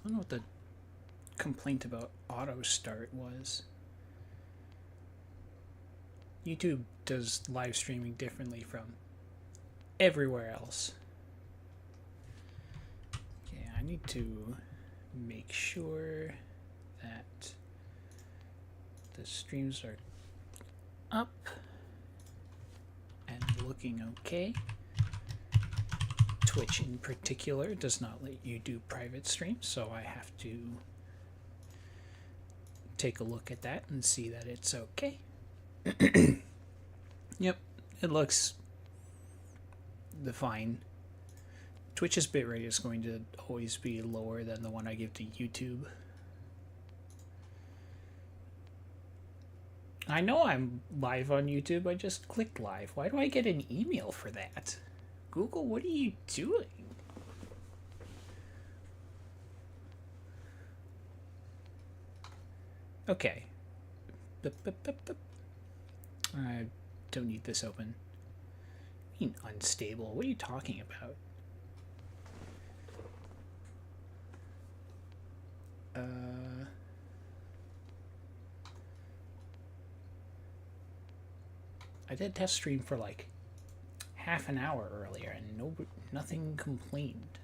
I don't know what the complaint about auto start was. YouTube does live streaming differently from everywhere else. Okay, I need to make sure that the streams are up and looking okay. Twitch in particular does not let you do private streams, so I have to take a look at that and see that it's okay. Yep, it looks fine. Twitch's bitrate is going to always be lower than the one I give to YouTube. I know I'm live on YouTube, I just clicked live. Why do I get an email for that? Google, what are you doing? Okay. I don't need this open. I mean unstable? What are you talking about? I did test stream for like half an hour earlier and nothing complained.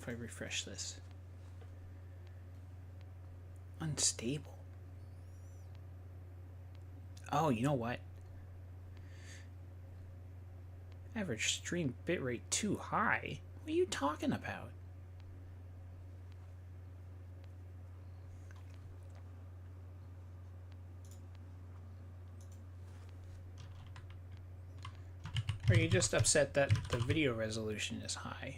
If I refresh this. Unstable. Oh, you know what? Average stream bitrate too high? What are you talking about? Or are you just upset that the video resolution is high?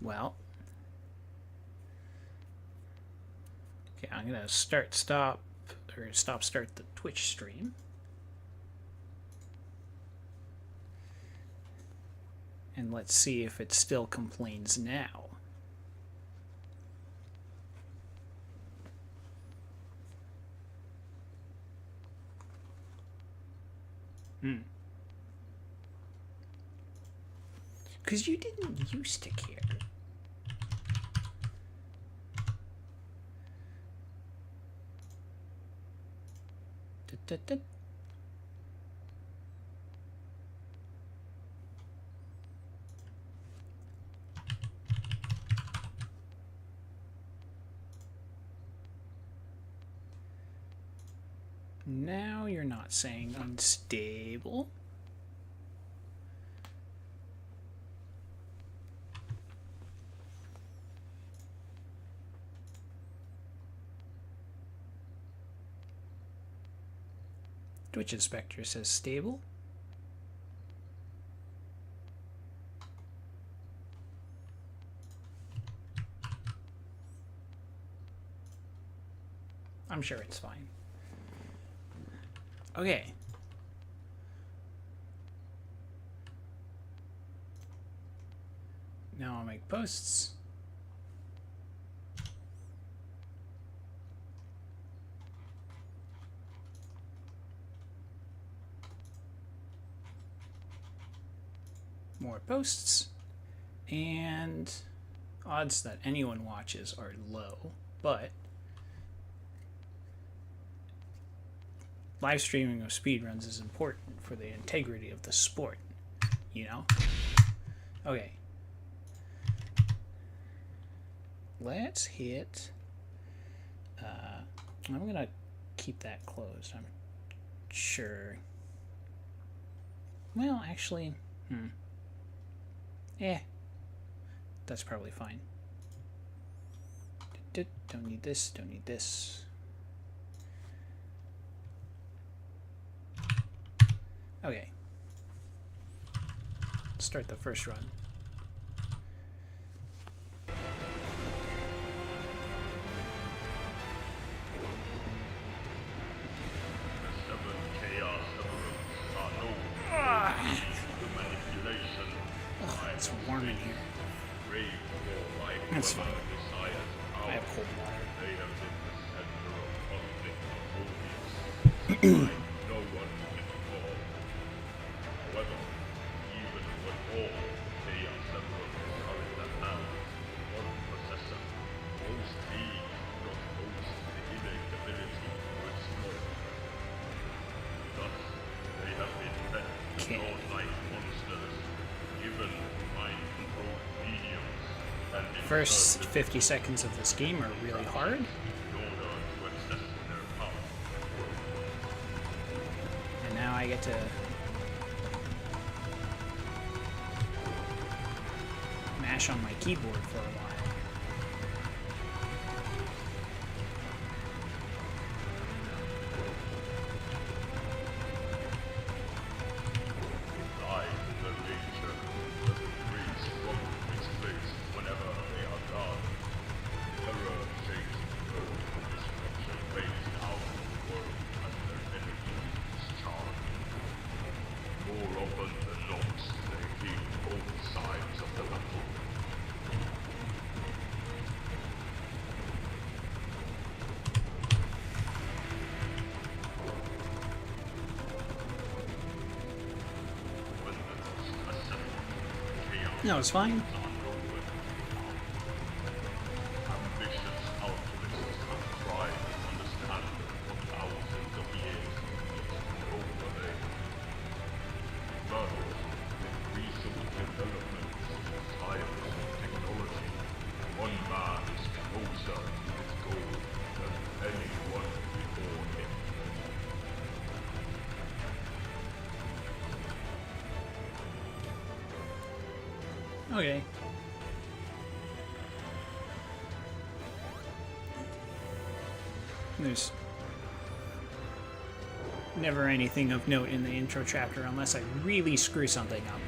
Well, okay, I'm gonna start stop the Twitch stream. And let's see if it still complains now. Because you didn't used to care. Now you're not saying unstable. Twitch Inspector says stable. I'm sure it's fine. Okay. Now I'll make posts. More posts. And odds that anyone watches are low, but live streaming of speedruns is important for the integrity of the sport, you know? Okay. Let's hit... I'm going to keep that closed, I'm sure. Well, actually... that's probably fine. Don't need this, don't need this. Okay. Let's start the first run. That's fine. I have cold water. No one can recall. However, even when all chaos emeralds are in the hands of one possessor, most beings do not boast the innate ability to explore. Thus, they have been fed to godlike monsters, given mind-controlled mediums, and in First turn 50 seconds of this game are really hard. in order to access their power. And now I get to mash on my keyboard for a while. Lies in their nature, that the great struggle takes place whenever they are gone. Terror shakes the earth, destruction rains out of the world as their energy is charged. More often than not, they keep both sides of the battle. When the dust has settled, chaos No, it's fine. ambitious alchemists have tried to understand what thousands of years of overlay. But with recent developments in science and technology, one man is closer to his goal than anyone before him. Okay. There's never anything of note in the intro chapter unless I really screw something up.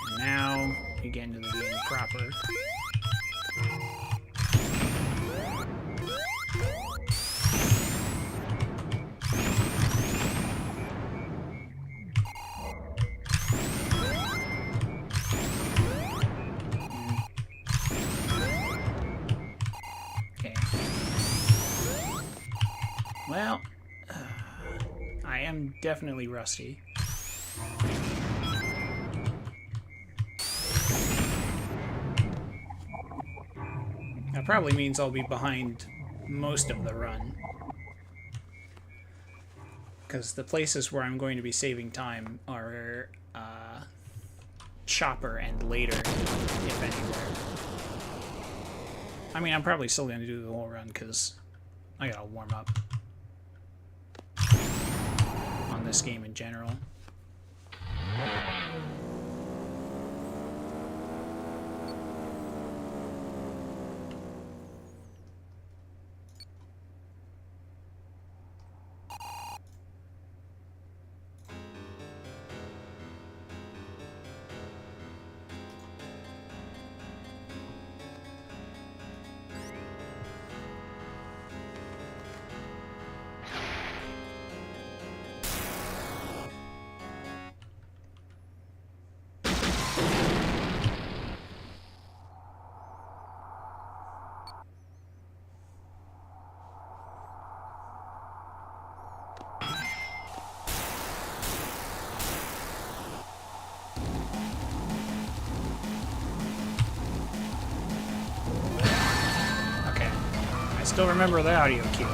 And now we get into the game proper. Okay. Well, I am definitely rusty. That probably means I'll be behind most of the run. Because the places where I'm going to be saving time are Chopper and later, if anywhere. I mean, I'm probably still going to do the whole run because I gotta warm up on this game in general. Okay. I still remember the audio cue.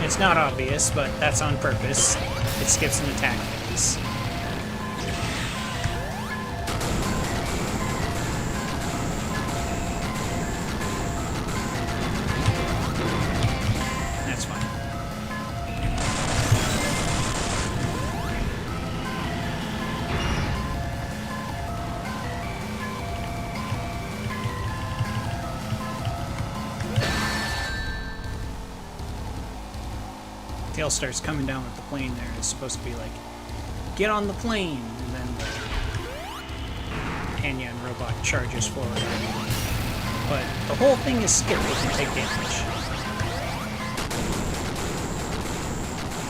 It's not obvious, but that's on purpose. It skips an attack phase. That's fine. Tail starts coming down with the plane there. It's supposed to be like, get on the plane! And then Anya and Robot charges forward. But the whole thing is skipped if you take damage.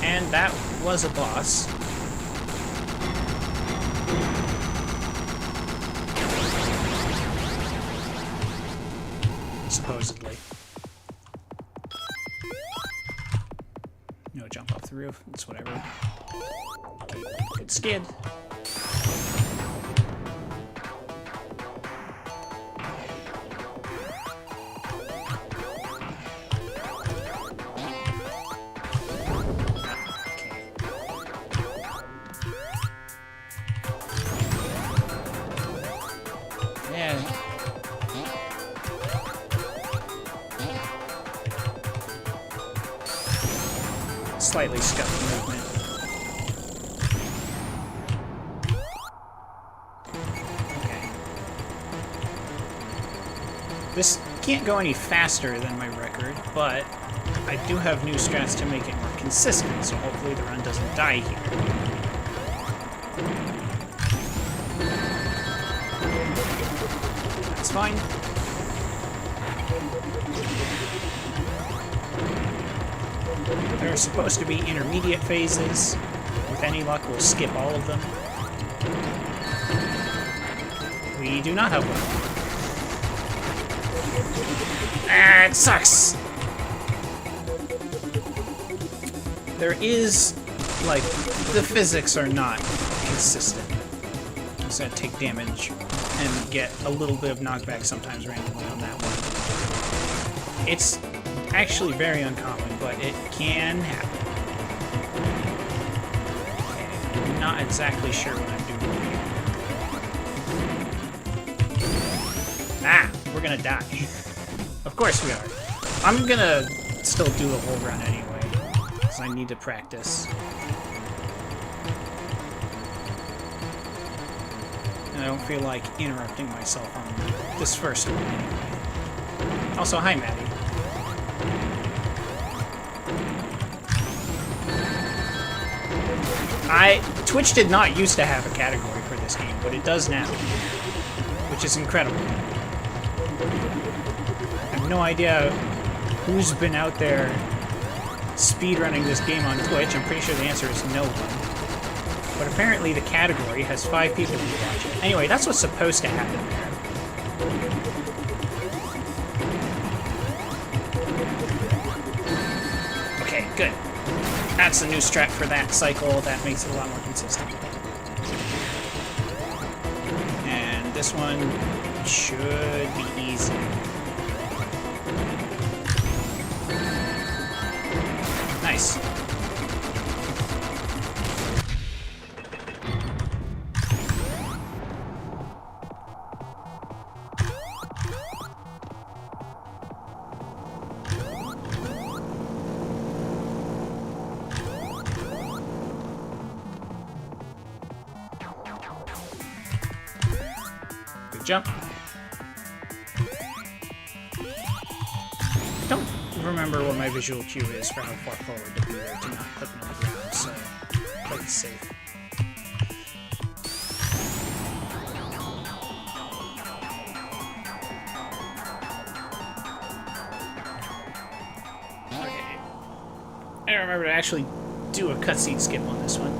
And that was a boss. Supposedly. No jump off the roof. It's whatever. Okay, good skid. Slightly scuffed movement. Okay. This can't go any faster than my record, but I do have new strats to make it more consistent, so hopefully the run doesn't die here. That's fine. There are supposed to be intermediate phases. With any luck, we'll skip all of them. We do not have one. Ah, it sucks! There is, like, the physics are not consistent. So I take damage and get a little bit of knockback sometimes randomly on that one. It's actually very uncommon, but it can happen. Okay, I'm not exactly sure what I'm doing here. Ah, we're gonna die. Of course we are. I'm gonna still do the whole run anyway, because I need to practice. And I don't feel like interrupting myself on this first one anyway. Also, hi, Maddie. Twitch did not used to have a category for this game, but it does now, which is incredible. I have no idea who's been out there speedrunning this game on Twitch. I'm pretty sure the answer is no one. But apparently the category has 5 people who watch it. Anyway, that's what's supposed to happen there. Okay, good. That's a new strat for that cycle. That makes it a lot more consistent. And this one should be easy. Nice. Jump. Don't remember what my visual cue is for how far forward to be there to not clip on the ground, so play it safe. Okay. I don't remember to actually do a cutscene skip on this one.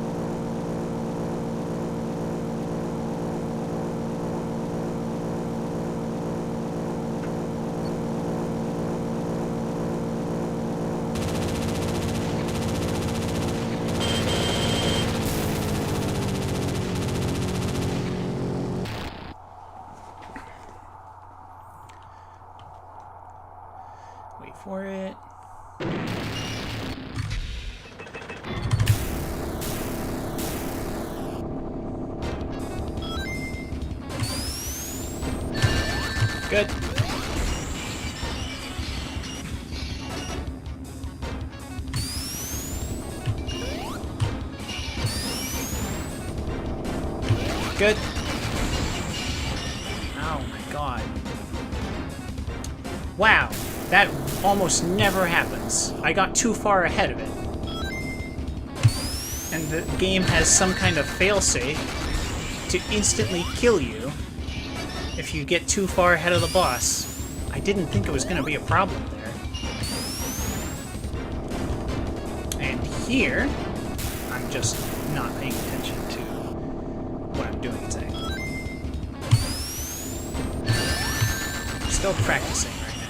For it. Good. Good. Oh my god. Wow. That almost never happens. I got too far ahead of it. and the game has some kind of failsafe to instantly kill you if you get too far ahead of the boss. I didn't think it was going to be a problem there. And here, I'm just not paying attention to what I'm doing exactly. I'm still practicing right now.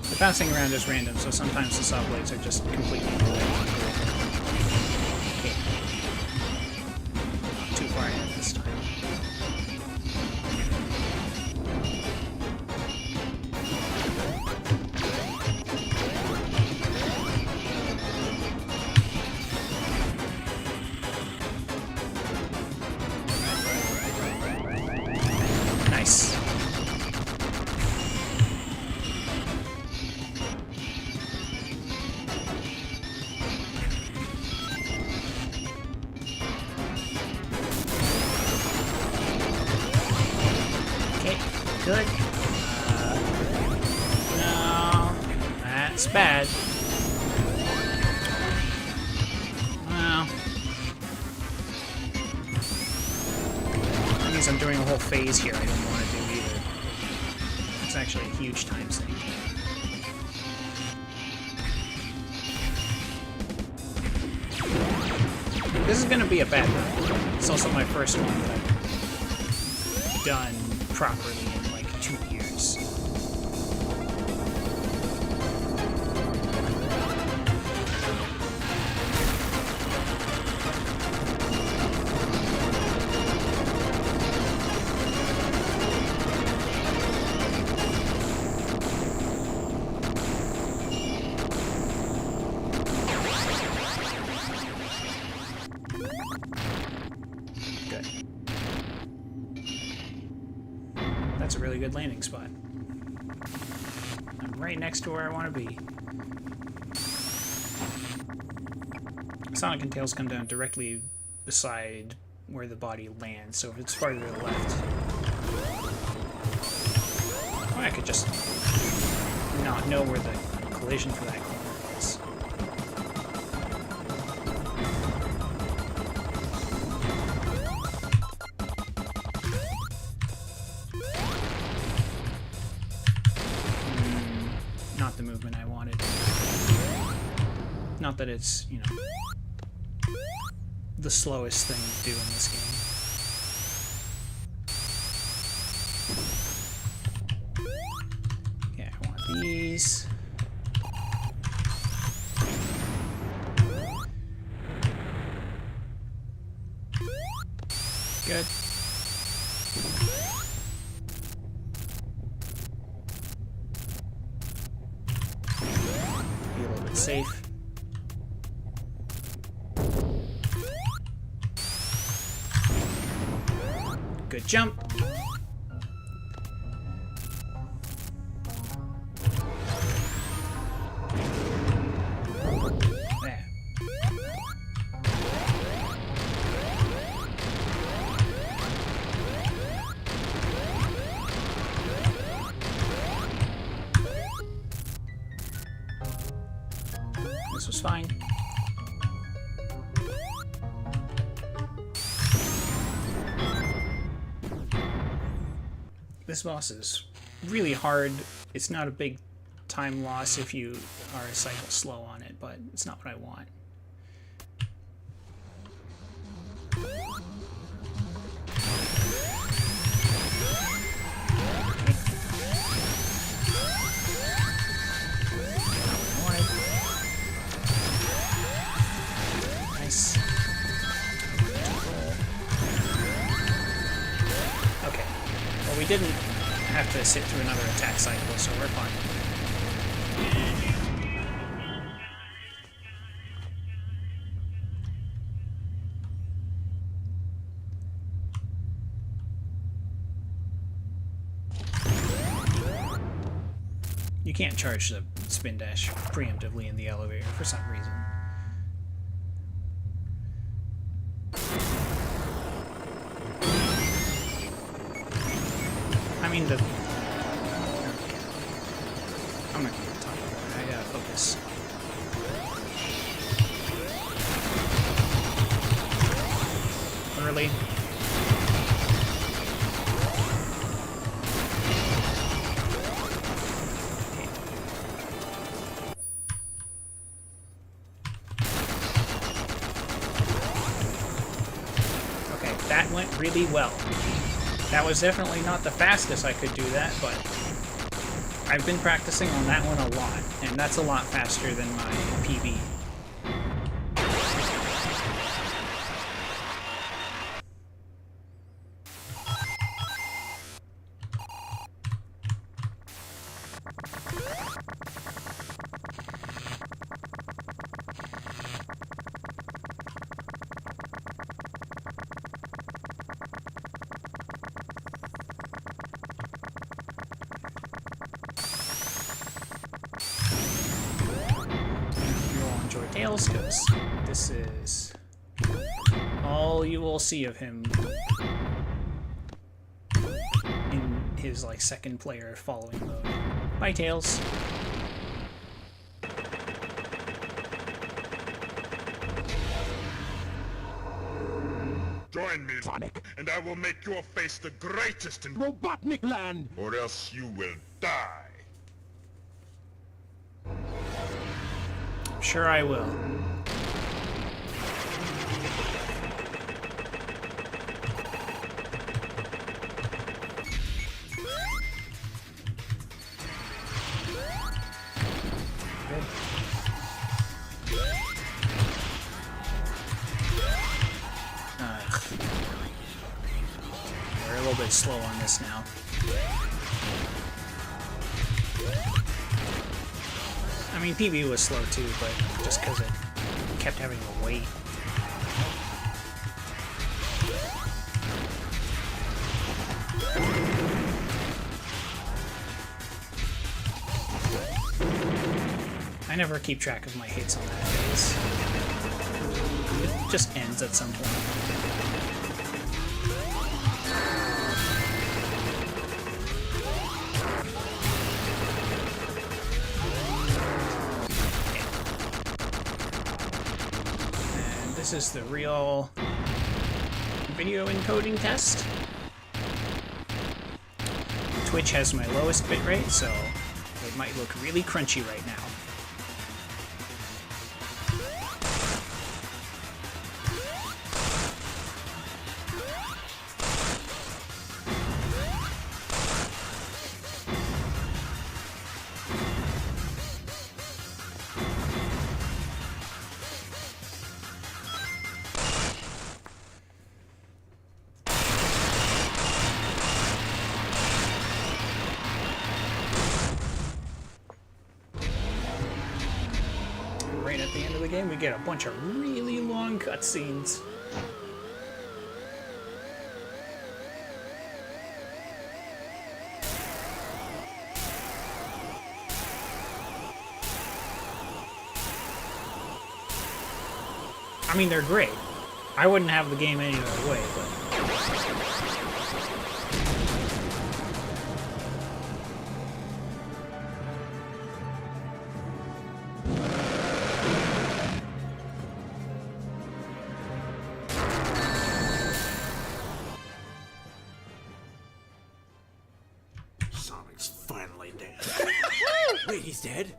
The bouncing around is random, so sometimes the saw blades are just completely unrelated. Okay. Not too far ahead this time. Nice. Okay, good. No, that's bad. Well, that means I'm doing a whole phase here I didn't want to do either. It's actually a huge time sink. This is gonna be a bad run. It's also my first one that I've done properly in like 2 years. Good. That's a really good landing spot. I'm right next to where I want to be. Sonic and Tails come down directly beside where the body lands, so if it's farther to the left... Oh, I could just not know where the collision for that corner is. Not the movement I wanted. Not that it's, you know, the slowest thing to do in this game. Yeah, I want these. Good. Be a little bit safe. Good jump. There. This was fine. This boss is really hard. It's not a big time loss if you are a cycle slow on it, but it's not what I want. Nice. Okay. Well, we didn't have to sit through another attack cycle, so we're fine. You can't charge the spin dash preemptively in the elevator for some reason. I mean, I'm not going to talk about that. early. Okay, that went really well. That was definitely not the fastest I could do that, but I've been practicing on that one a lot, and that's a lot faster than my PB. Tails, because this is all you will see of him in his like second player following mode. Bye, Tails. Join me, Sonic, and I will make your face the greatest in Robotnik land! or else you will die. Sure I will. Good. We're a little bit slow on this now. I mean, PB was slow too, but just because it kept having to wait. I never keep track of my hits on that phase. It just ends at some point. This is the real video encoding test. Twitch has my lowest bitrate, so it might look really crunchy right now. Right at the end of the game, we get a bunch of really long cutscenes. I mean, they're great. I wouldn't have the game any other way, but... Sonic's finally dead. Wait, he's dead?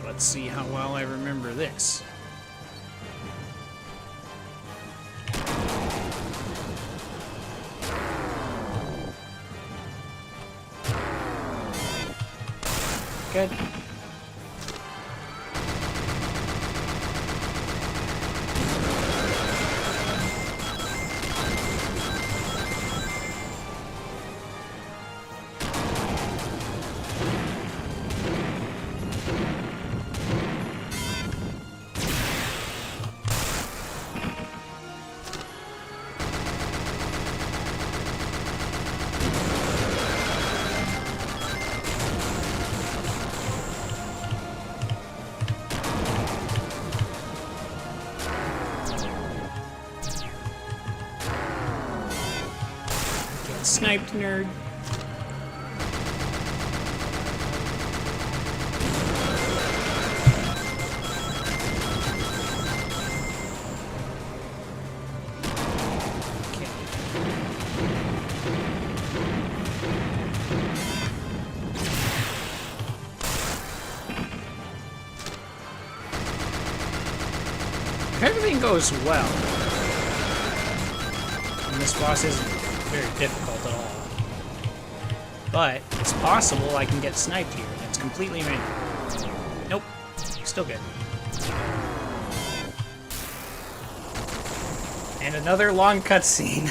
Let's see how well I remember this. Good. Sniped, nerd. If everything goes well, and this boss isn't very difficult at all, but it's possible I can get sniped here. It's completely random. Nope, still good. And another long cutscene.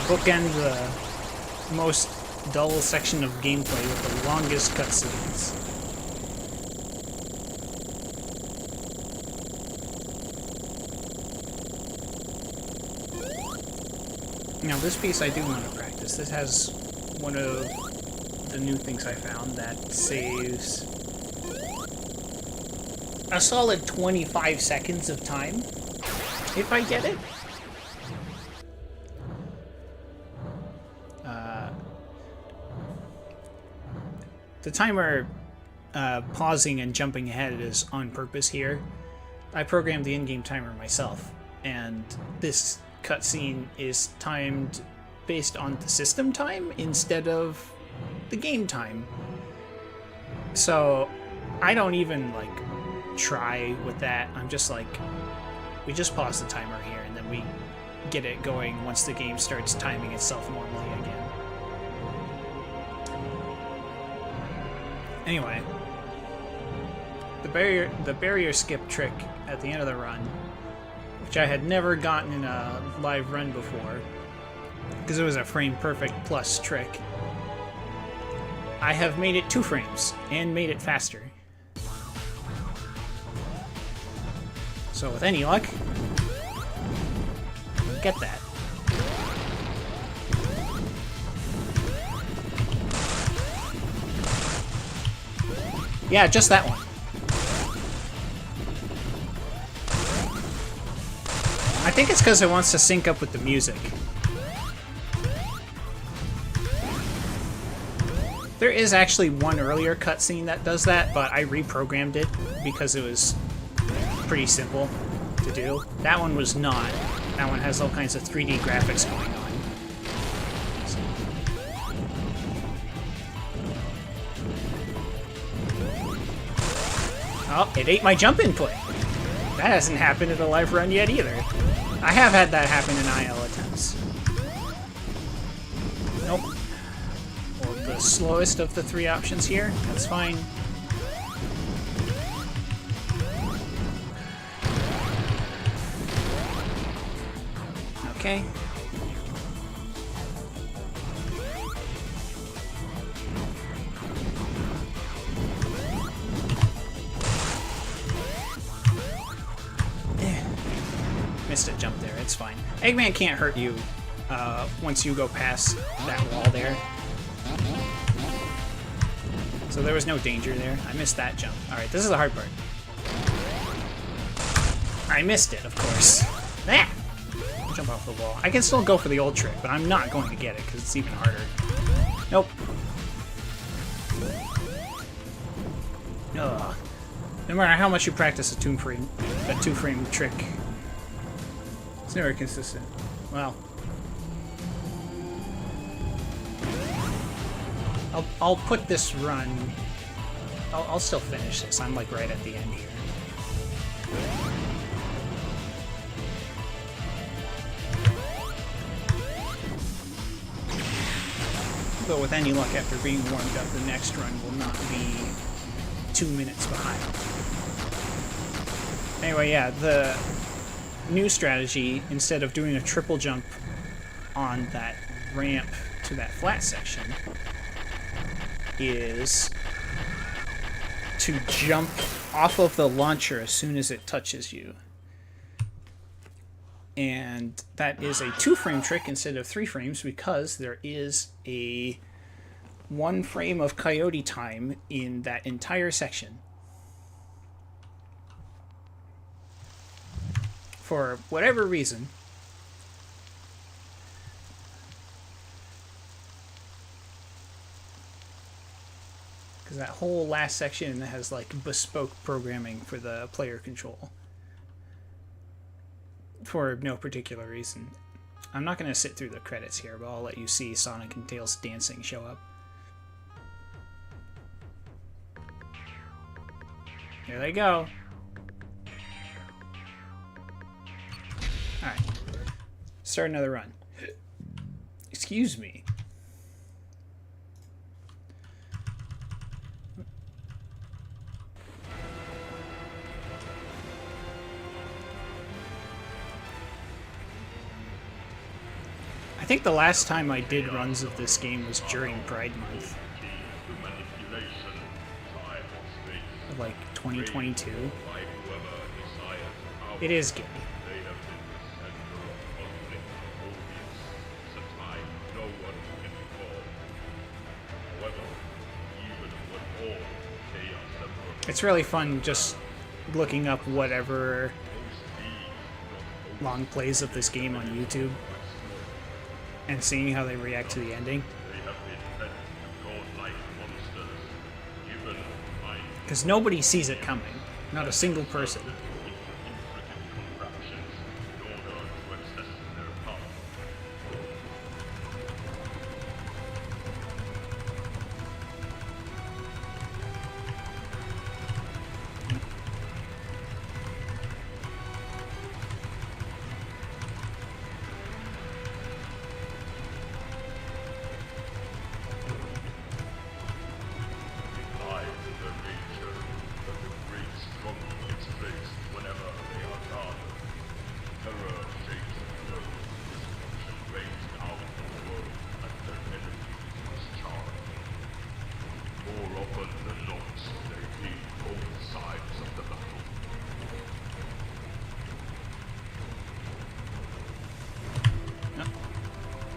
Bookend the most dull section of gameplay with the longest cutscenes. Now this piece I do want to practice. This has one of the new things I found that saves a solid 25 seconds of time, if I get it. The timer pausing and jumping ahead is on purpose here. I programmed the in-game timer myself, and this cutscene is timed based on the system time instead of the game time. So I don't even like try with that. I'm just like, we just pause the timer here and then we get it going once the game starts timing itself normally again. Anyway, the barrier skip trick at the end of the run, which I had never gotten in a live run before, because it was a frame perfect plus trick. I have made it 2 frames and made it faster. So with any luck, get that. Yeah, just that one. I think it's because it wants to sync up with the music. There is actually one earlier cutscene that does that, but I reprogrammed it because it was pretty simple to do. That one was not. That one has all kinds of 3D graphics going on. Oh, it ate my jump input. That hasn't happened in a live run yet either. I have had that happen in IL attempts. Nope. Well, the slowest of the 3 options here. That's fine. Okay. Missed a jump there, it's fine. Eggman can't hurt you once you go past that wall there. So there was no danger there. I missed that jump. Alright, this is the hard part. I missed it, of course. Ah! Jump off the wall. I can still go for the old trick, but I'm not going to get it because it's even harder. Nope. Ugh. No matter how much you practice a 2-frame trick, it's never consistent. Well, I'll put this run. I'll still finish this. I'm like right at the end here. But with any luck, after being warmed up, the next run will not be 2 minutes behind. Anyway, yeah, the new strategy, instead of doing a triple jump on that ramp to that flat section, is to jump off of the launcher as soon as it touches you. And that is a 2-frame trick instead of 3 frames because there is a 1 frame of coyote time in that entire section. For whatever reason, because that whole last section has like bespoke programming for the player control. For no particular reason. I'm not going to sit through the credits here, but I'll let you see Sonic and Tails dancing show up. Here they go. Alright. Start another run. Excuse me. I think the last time I did runs of this game was during Pride Month. Of like 2022. It is gay. It's really fun just looking up whatever long plays of this game on YouTube and seeing how they react to the ending. Because nobody sees it coming. Not a single person.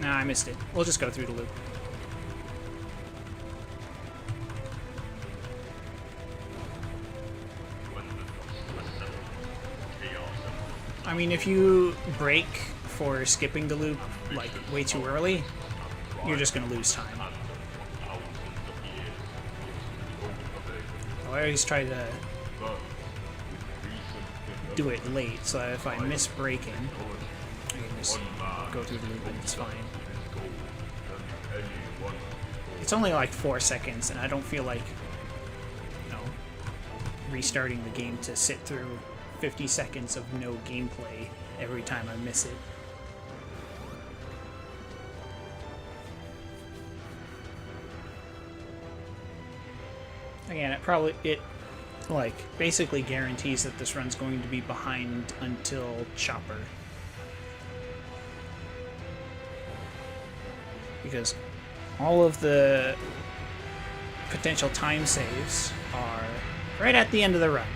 Nah, I missed it. We'll just go through the loop. I mean, if you break for skipping the loop, like, way too early, you're just gonna lose time. I always try to do it late, so that if I miss breaking, I can just go through the loop and it's fine. It's only like 4 seconds, and I don't feel like, you know, restarting the game to sit through 50 seconds of no gameplay every time I miss it. Again, it like basically guarantees that this run's going to be behind until Chopper. Because all of the potential time saves are right at the end of the run.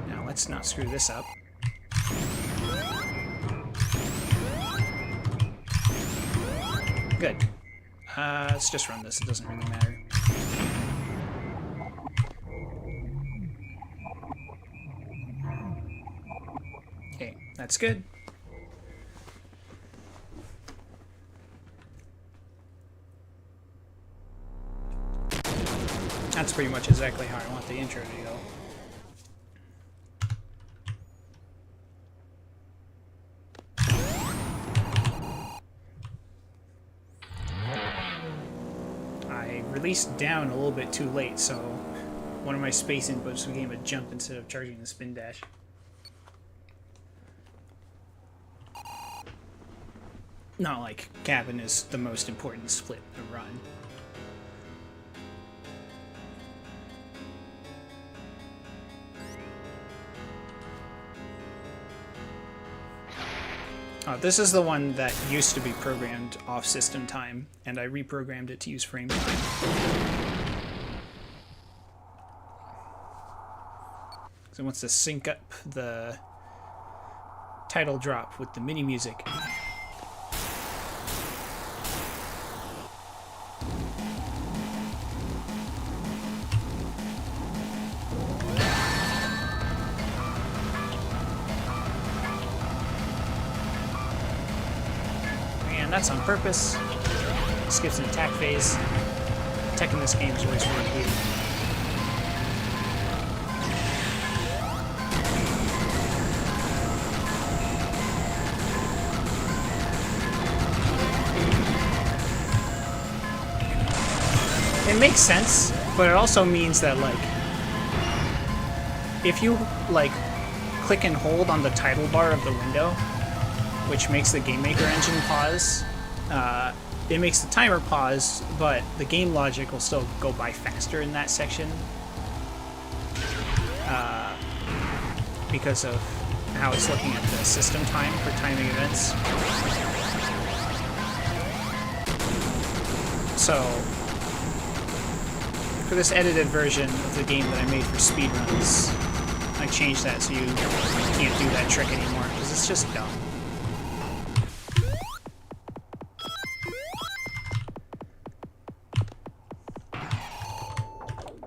Now let's not screw this up. Good. Let's just run this. It doesn't really matter. Okay, that's good. That's pretty much exactly how I want the intro to go. released down a little bit too late, so one of my space inputs became a jump instead of charging the spin dash. Not like cabin is the most important split to run. This is the one that used to be programmed off system time, and I reprogrammed it to use frame time. So it wants to sync up the title drop with the MIDI music. And that's on purpose. Skips an attack phase. Tech in this game is always really weird. It makes sense, but it also means that, like, if you, like, click and hold on the title bar of the window, which makes the Game Maker engine pause, it makes the timer pause, but the game logic will still go by faster in that section because of how it's looking at the system time for timing events. So, for this edited version of the game that I made for speedruns, I changed that so you can't do that trick anymore, because it's just dumb.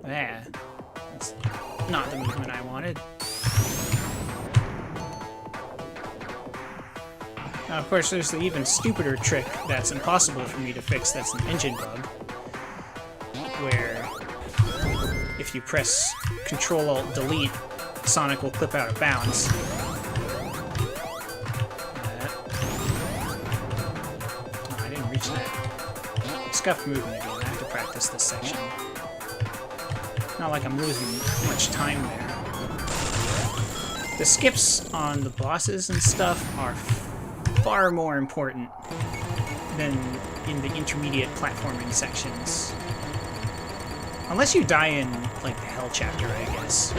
Yeah, that's not the movement I wanted. Now, of course, there's the even stupider trick that's impossible for me to fix that's an engine bug, where if you press Control-Alt-Delete, Sonic will clip out of bounds. Oh, I didn't reach that. Scuffed movement again. I have to practice this section. Not like I'm losing much time there. The skips on the bosses and stuff are far more important than in the intermediate platforming sections. Unless you die in, like, the Hell chapter, I guess.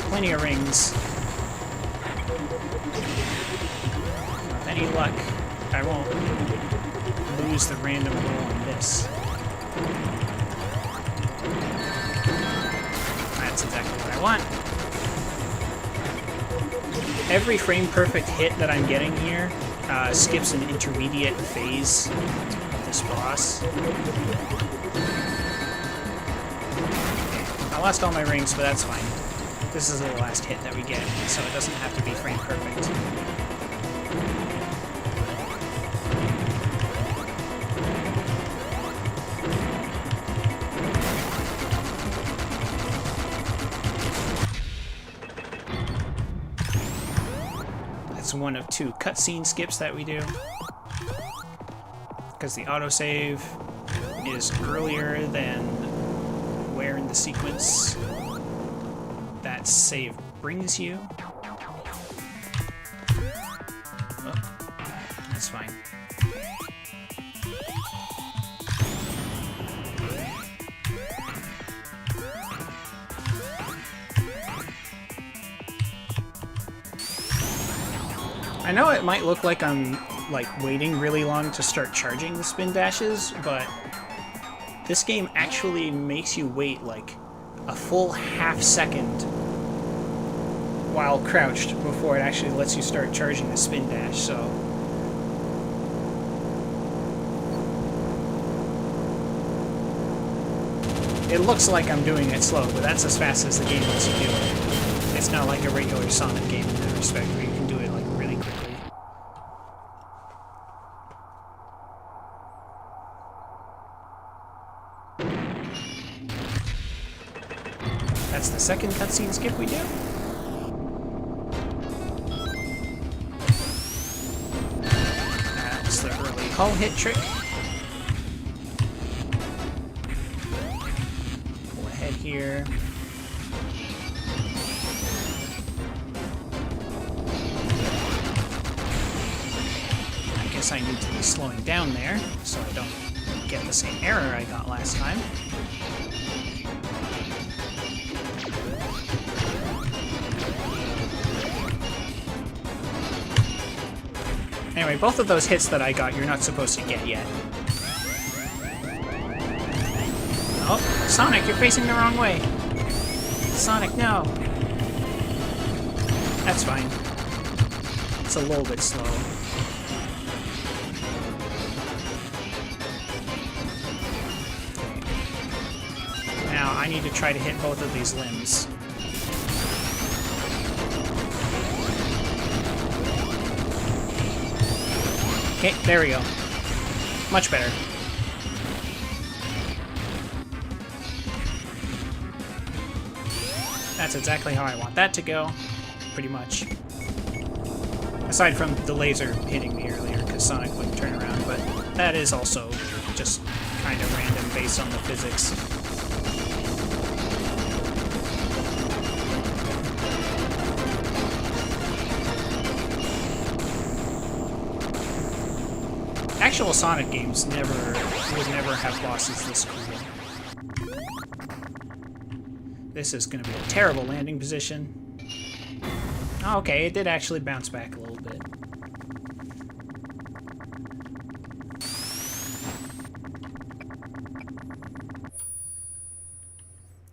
Plenty of rings. With any luck, I won't lose the random roll on this. That's exactly what I want. Every frame perfect hit that I'm getting here skips an intermediate phase of this boss. I lost all my rings, but that's fine. This is the last hit that we get, so it doesn't have to be frame perfect. One of two cutscene skips that we do, because the autosave is earlier than where in the sequence that save brings you. Oh, that's fine. I know it might look like I'm, like, waiting really long to start charging the spin dashes, but this game actually makes you wait, like, a full half second while crouched before it actually lets you start charging the spin dash, so... It looks like I'm doing it slow, but that's as fast as the game lets you do it. It's not like a regular Sonic game in that respect, where you can do it, like, really quickly. That's the second cutscene skip we do. call hit trick. Pull ahead here. I guess I need to be slowing down there so I don't get the same error I got last time. Anyway, both of those hits that I got, you're not supposed to get yet. Oh, Sonic, you're facing the wrong way. Sonic, no. That's fine. It's a little bit slow. Okay. Now, I need to try to hit both of these limbs. Okay, there we go. Much better. That's exactly how I want that to go, pretty much. Aside from the laser hitting me earlier, because Sonic wouldn't turn around, but that is also just kind of random based on the physics. Actual Sonic games would never have bosses this cool. This is going to be a terrible landing position. Oh, okay, it did actually bounce back a little bit.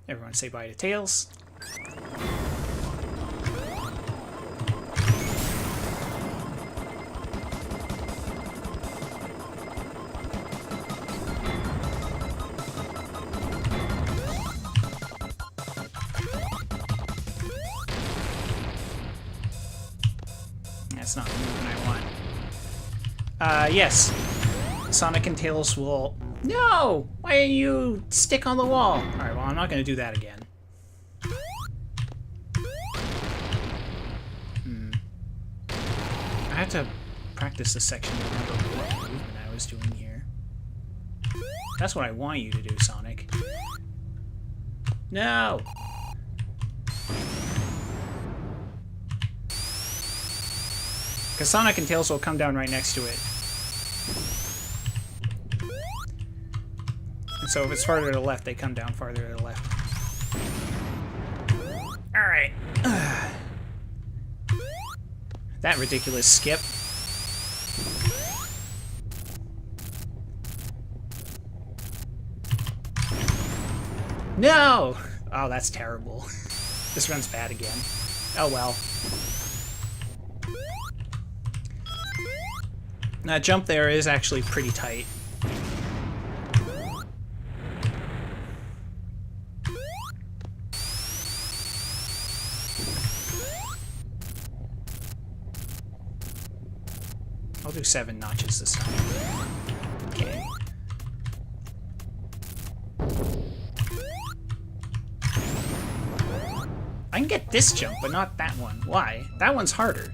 Everyone say bye to Tails. That's not the movement I want. Yes. Sonic and Tails will... No! Why didn't you stick on the wall? Alright, well, I'm not going to do that again. I have to practice this section to remember what movement I was doing here. That's what I want you to do, Sonic. No! Because Sonic and Tails will come down right next to it. And so if it's farther to the left, they come down farther to the left. Alright. That ridiculous skip. No! Oh, that's terrible. This run's bad again. Oh well. That jump there is actually pretty tight. I'll do 7 notches this time. Okay. I can get this jump, but not that one. Why? That one's harder.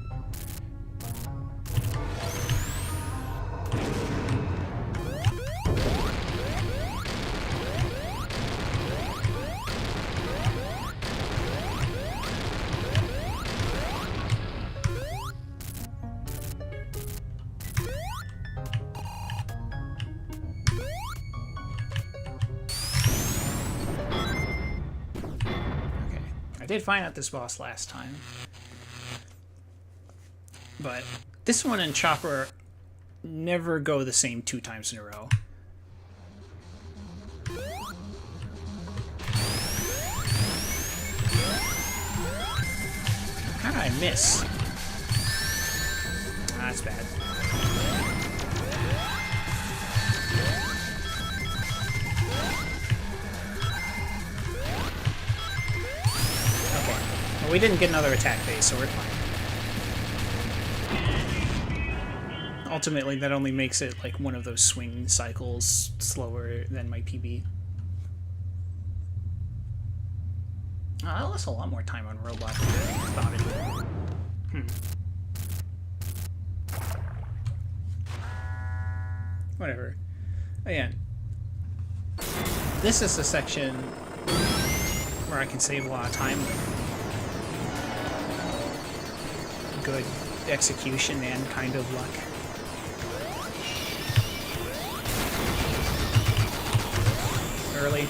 I did find out this boss last time. But this one and Chopper never go the same 2 times in a row. How did I miss? Ah, that's bad. Well, we didn't get another attack phase, so we're fine. Ultimately, that only makes it like one of those swing cycles slower than my PB. Oh, that lasts a lot more time on robot than I thought it would. Whatever. Again, this is the section where I can save a lot of time with good execution and kind of luck. Early.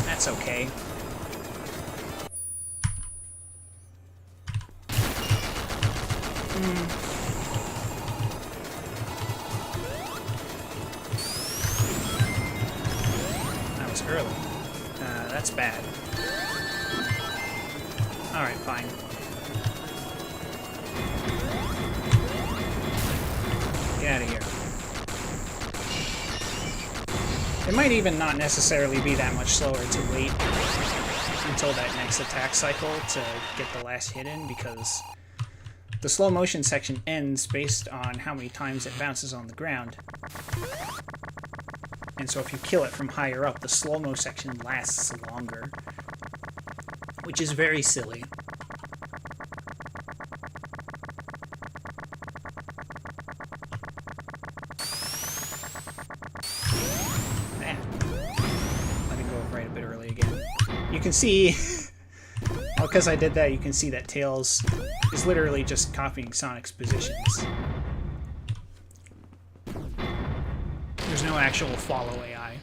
That's okay. That was early. That's bad. Alright, fine. Get out of here. It might even not necessarily be that much slower to wait until that next attack cycle to get the last hit in, because the slow motion section ends based on how many times it bounces on the ground. And so if you kill it from higher up, the slow-mo section lasts longer, which is very silly. You can see, well, because I did that, you can see that Tails is literally just copying Sonic's positions. There's no actual follow AI.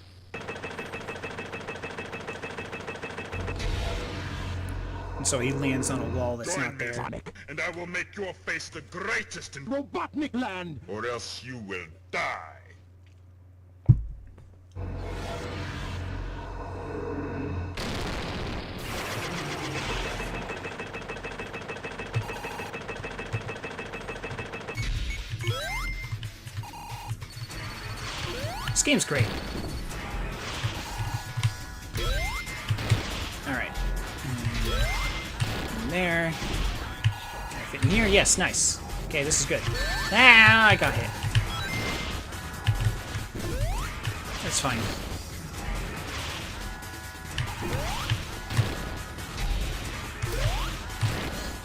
And so he lands on a wall that's not there. Sonic, and I will make your face the greatest in Robotnik land! or else you will die. This game's great. Alright. In there. Can I fit in here? Yes, nice. Okay, this is good. Ah, I got hit. That's fine.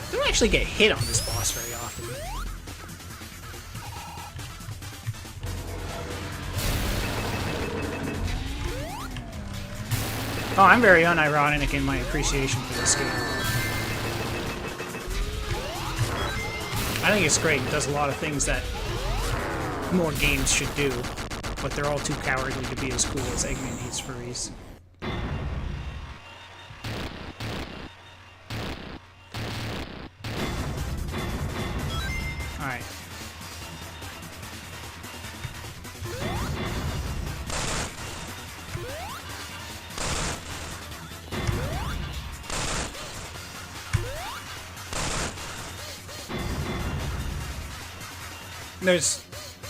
I don't actually get hit on this boss very often. Oh, I'm very unironic in my appreciation for this game. I think it's great. It does a lot of things that more games should do, but they're all too cowardly to be as cool as Eggman Hates Furries. Alright. There's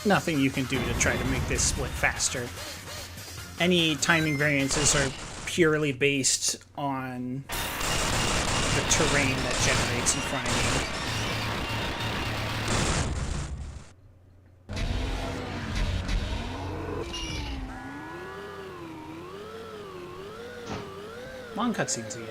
nothing you can do to try to make this split faster. Any timing variances are purely based on the terrain that generates in front of you. Long cutscenes again.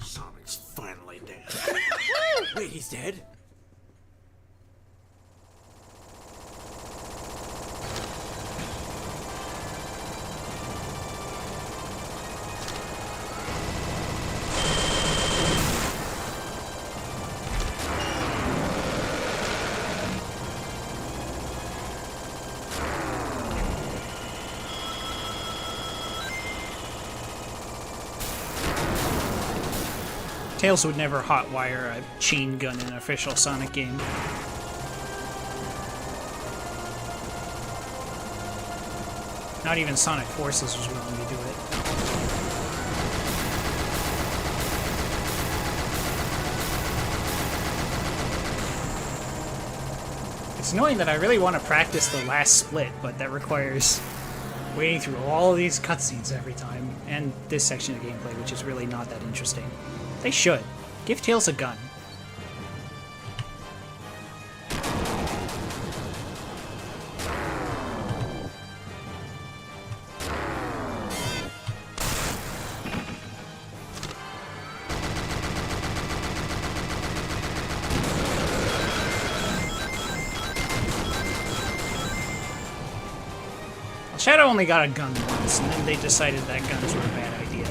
Sonic's finally dead. Wait, he's dead? Tails would never hotwire a chain gun in an official Sonic game. Not even Sonic Forces was willing to do it. It's annoying that I really want to practice the last split, but that requires wading through all these cutscenes every time, and this section of gameplay, which is really not that interesting. They should. Give Tails a gun. Shadow only got a gun once, and then they decided that guns were a bad idea.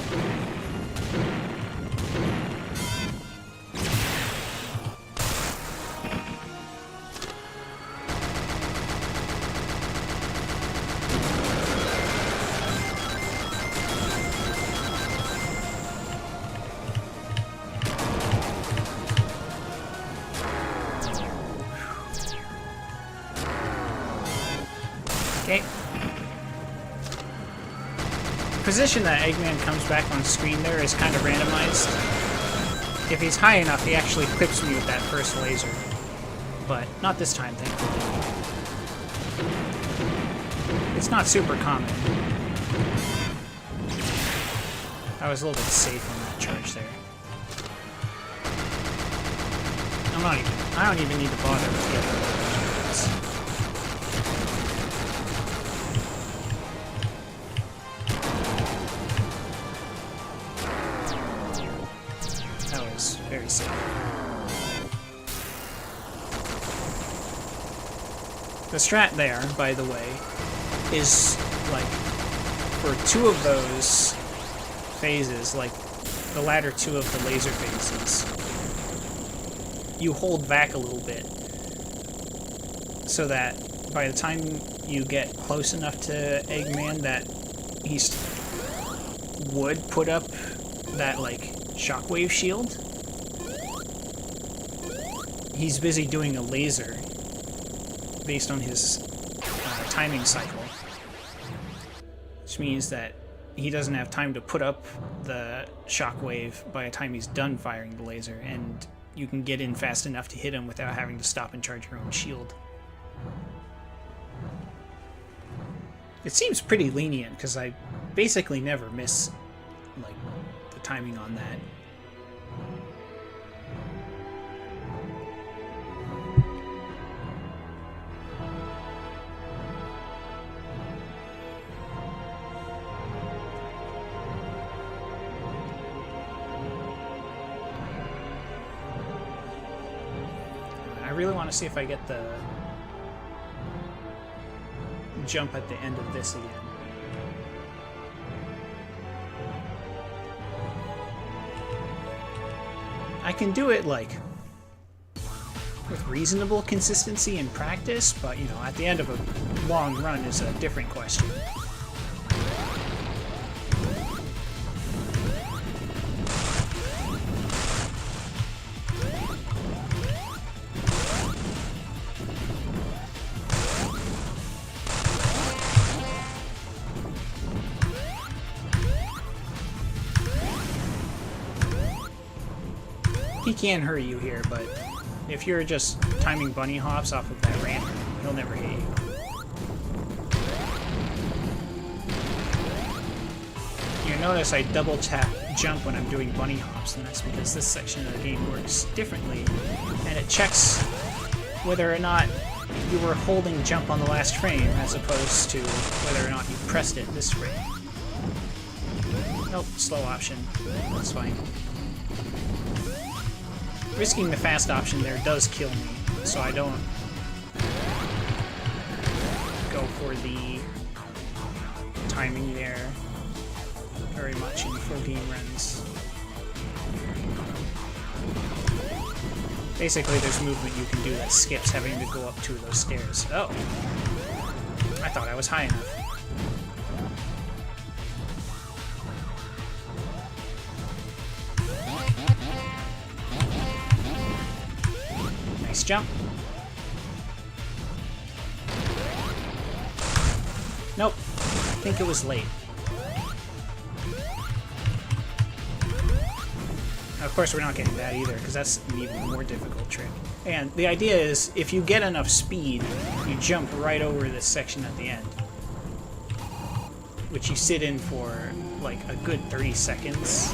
Okay. The position that Eggman comes back on screen there is kind of randomized. If he's high enough, he actually clips me with that first laser. But not this time, thankfully. It's not super common. I was a little bit safe on that charge there. I don't even need to bother with the other charges. Very safe. The strat there, by the way, is like for two of those phases, like the latter two of the laser phases, you hold back a little bit so that by the time you get close enough to Eggman that he would put up that like shockwave shield, he's busy doing a laser based on his timing cycle, which means that he doesn't have time to put up the shockwave by the time he's done firing the laser, and you can get in fast enough to hit him without having to stop and charge your own shield. It seems pretty lenient because I basically never miss like the timing on that. I really want to see if I get the jump at the end of this again. I can do it like with reasonable consistency in practice, but you know, at the end of a long run is a different question. He can hurt you here, but if you're just timing bunny hops off of that ramp, he'll never hit you. You notice I double tap jump when I'm doing bunny hops, and that's because this section of the game works differently, and it checks whether or not you were holding jump on the last frame as opposed to whether or not you pressed it this frame. Nope, slow option. That's fine. Risking the fast option there does kill me, so I don't go for the timing there very much in full game runs. Basically, there's movement you can do that skips having to go up two of those stairs. Oh! I thought I was high enough. Nice jump. Nope. I think it was late. Of course, we're not getting that either, because that's an even more difficult trick. And the idea is, if you get enough speed, you jump right over this section at the end, which you sit in for like a good 30 seconds.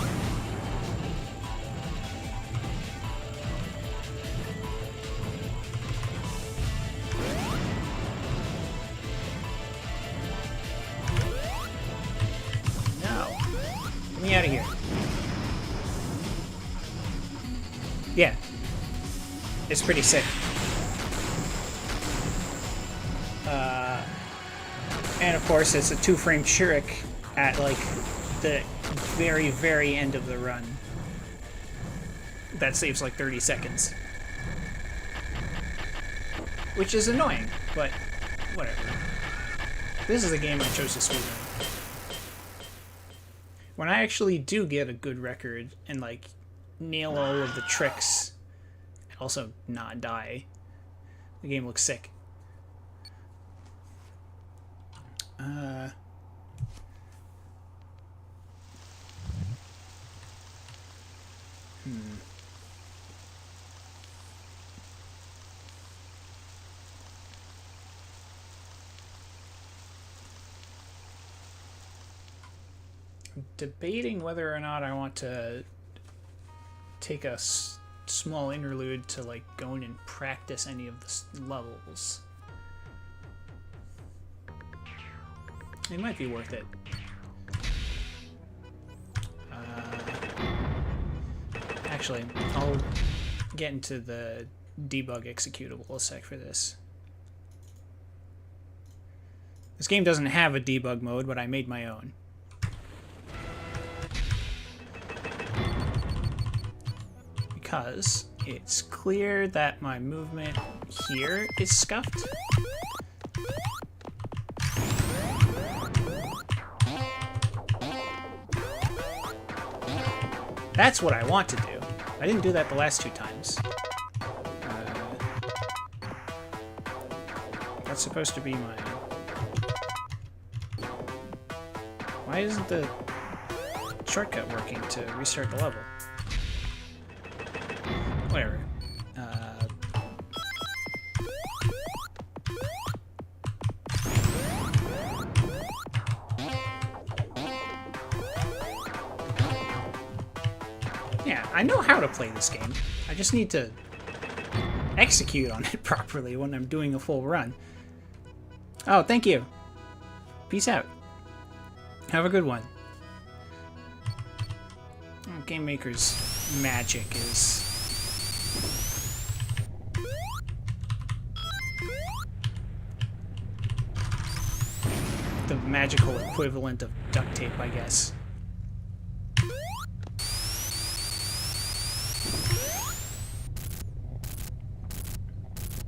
No. Get me out of here. Yeah. It's pretty sick. And of course, it's a 2-frame trick at like the very, very end of the run. That saves like 30 seconds. Which is annoying, but whatever. This is a game I chose to speedrun. When I actually do get a good record and like nail all of the tricks and also not die, the game looks sick. Debating whether or not I want to take a small interlude to like go in and practice any of the levels. It might be worth it. Actually, I'll get into the debug executable a sec for this. This game doesn't have a debug mode, but I made my own. Because it's clear that my movement here is scuffed. That's what I want to do. I didn't do that the last 2 times. That's supposed to be my... Why isn't the shortcut working to restart the level? Whatever. Yeah, I know how to play this game. I just need to execute on it properly when I'm doing a full run. Oh, thank you. Peace out. Have a good one. Oh, Game Maker's magic is... the magical equivalent of duct tape, I guess.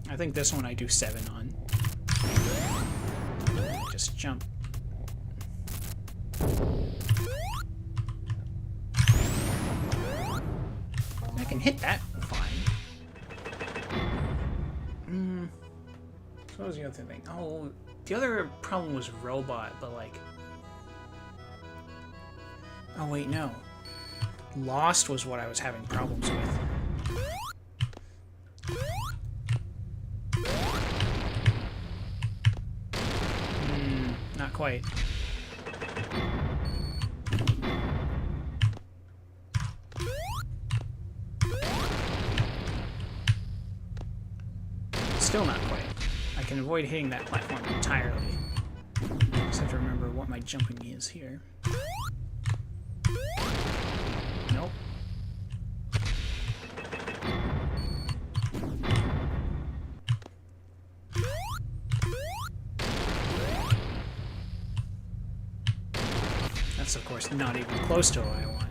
I think this one I do 7 on. Just jump. I can hit that fine. So what was the other thing? Oh, the other problem was robot, but like... Oh wait, no. Lost was what I was having problems with. Not quite. Still not quite. I can avoid hitting that platform entirely. Just have to remember what my jumping is here. Nope. That's of course not even close to what I want.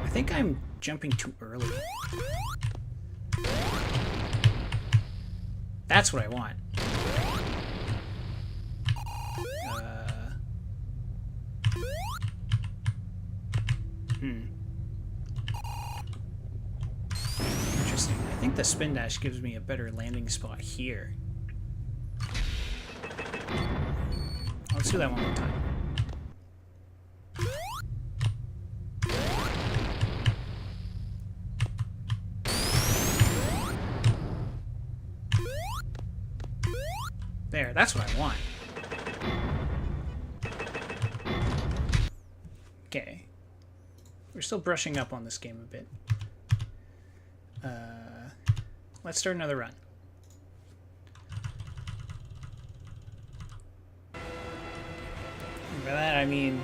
I think I'm jumping too early. That's what I want. Interesting. I think the spin dash gives me a better landing spot here. Let's do that one more time. There, that's what I want. Okay. We're still brushing up on this game a bit. Let's start another run. And by that I mean...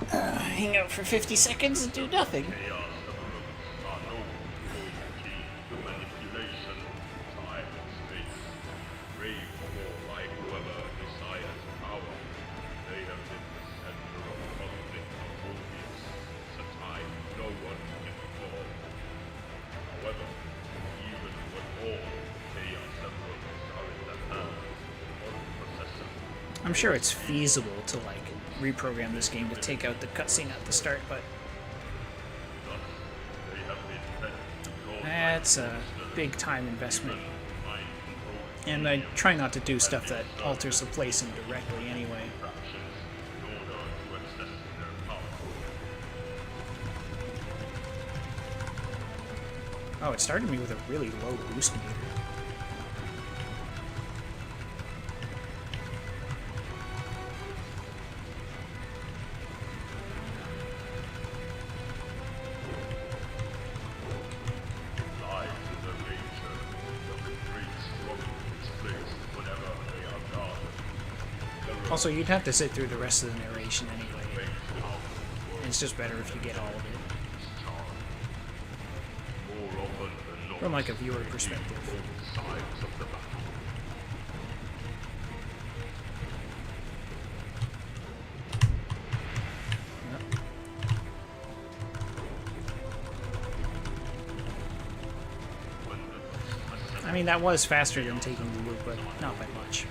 hang out for 50 seconds and do nothing. Chaos emeralds are known for the key to manipulation, time and space. Brave warlike whoever desires power. They have been the center of conflict for Mobius since a time no one can recall. However, even when all Chaos emeralds are in the hands of one possessor, I'm sure it's feasible to, like, reprogram this game to take out the cutscene at the start, but thus they have been fed to God that's a big time investment. mind control And I try not to do stuff that alters the placing directly anyway. factions in order to access their power. Oh, it started me with a really low boost meter. Lies in their nature, that the great struggle takes place whenever they are guarded. Also, you'd have to sit through the rest of the narration anyway. Makes out the world It's just better if you get all of it. is charmed. More often than not, From like a viewer perspective. both sides of the battle. I mean, that was faster than taking the loop, but not by much.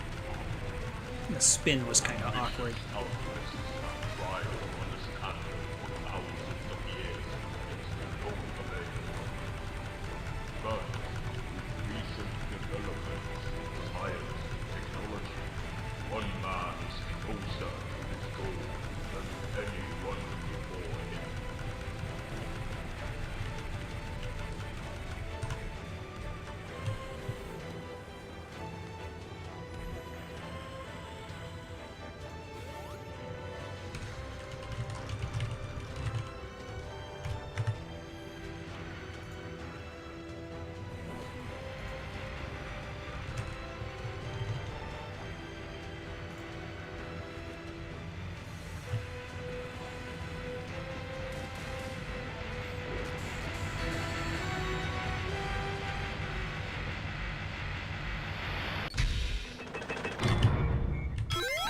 The spin was kind of awkward. Alchemists have tried to understand for thousands of years against their own domain. But recent developments in science and technology, one man is closer to his goal than anyone before him.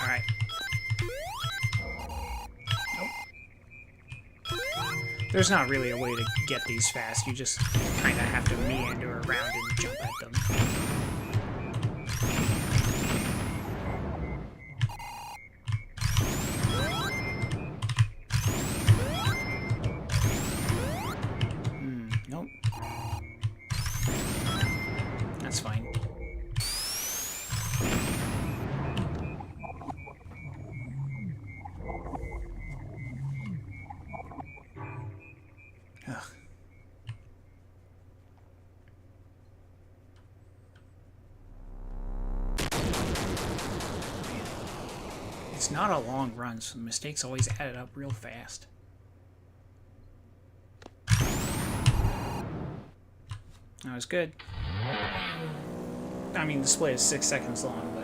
Alright. Nope. There's not really a way to get these fast. You just kind of have to meander around and jump at them. Nope. That's fine. Ugh. It's not a long run, so the mistakes always added up real fast. That was good. I mean, the display is 6 seconds long, but...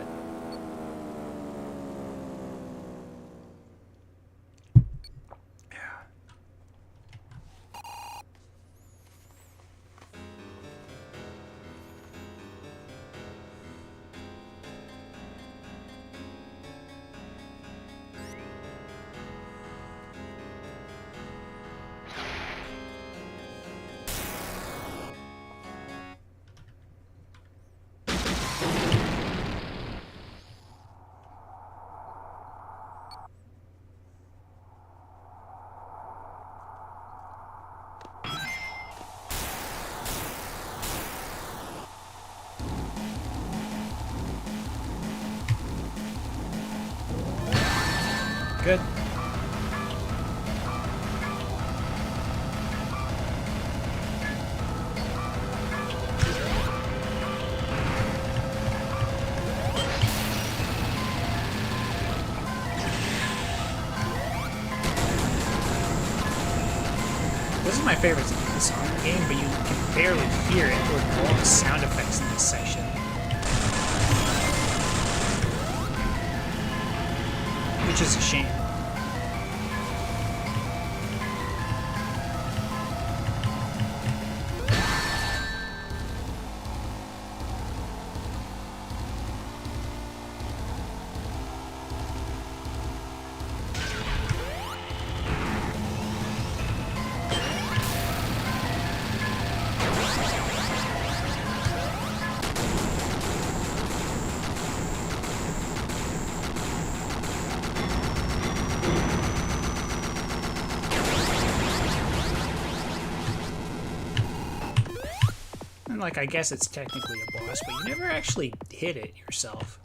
Good. my favorite song in the game, but you can barely hear it with all the sound effects in this section. Which is a shame. Like, I guess it's technically a boss, but you never actually hit it yourself.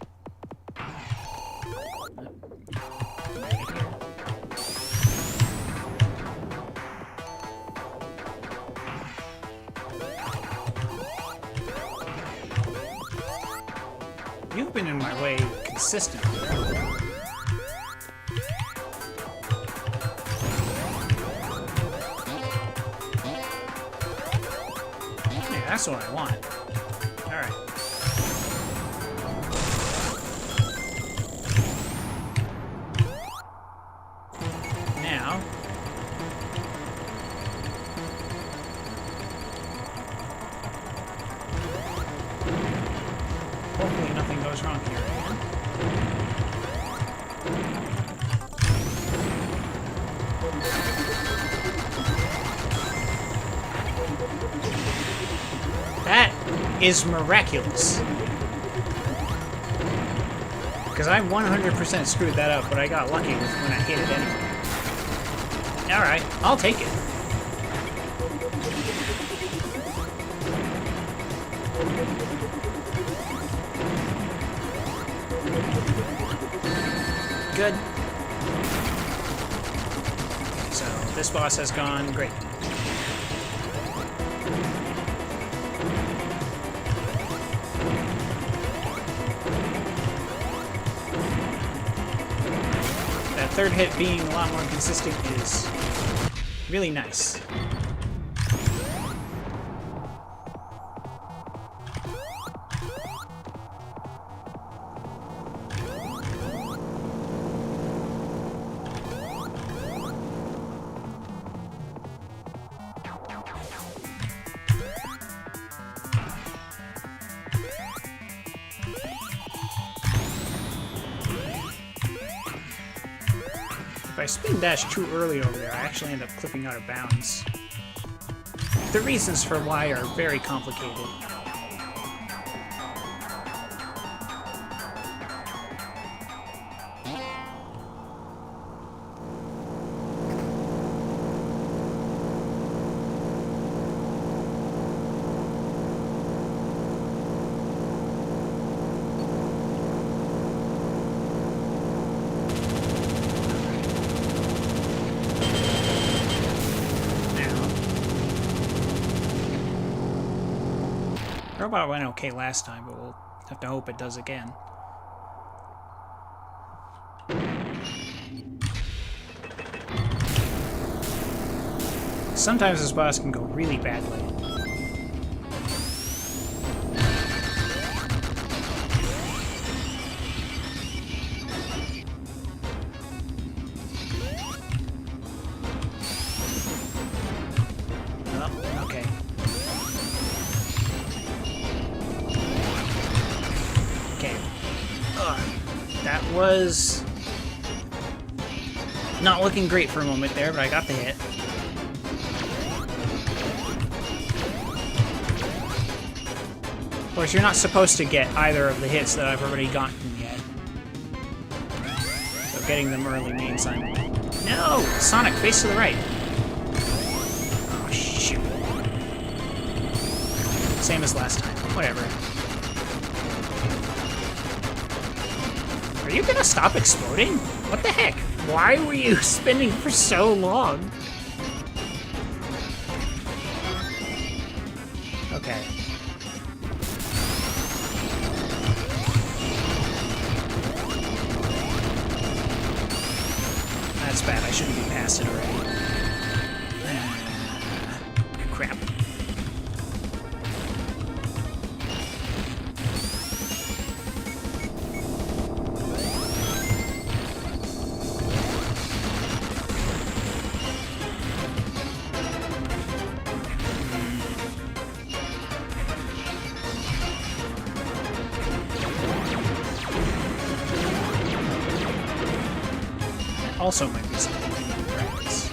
You've been in my way consistently. That's what I want. Alright. Now... hopefully nothing goes wrong here. That is miraculous. Because I 100% screwed that up, but I got lucky with when I hit it anyway. Alright, I'll take it. Good. So, this boss has gone great. Third hit being a lot more consistent is really nice. If I spin dash too early over there, I actually end up clipping out of bounds. The reasons for why are very complicated. Robot went okay last time, but we'll have to hope it does again. Sometimes this boss can go really badly. Oh, okay. That was not looking great for a moment there, but I got the hit. Of course, you're not supposed to get either of the hits that I've already gotten yet. So getting them early means I'm... No! Sonic, face to the right! Oh, shoot. Same as last time. Whatever. Are you gonna stop exploding? What the heck? Why were you spinning for so long? Okay. That's bad. I shouldn't be past it already. also might be something I need to practice.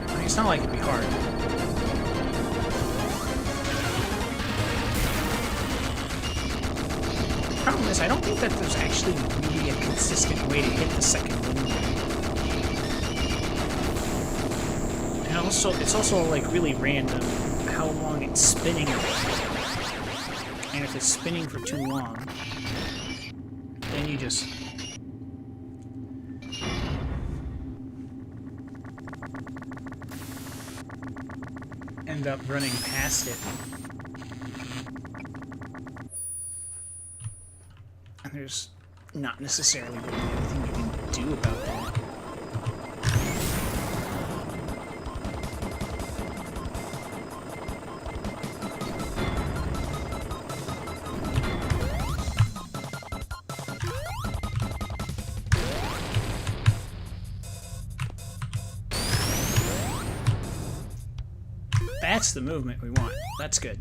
I mean, it's not like it'd be hard. Problem is, I don't think that there's actually really a consistent way to hit the second moon. And also, it's also like really random how long it's spinning. And if it's spinning for too long, then you just end up running past it. And there's not necessarily really anything you can do about that. That's the movement we want. That's good.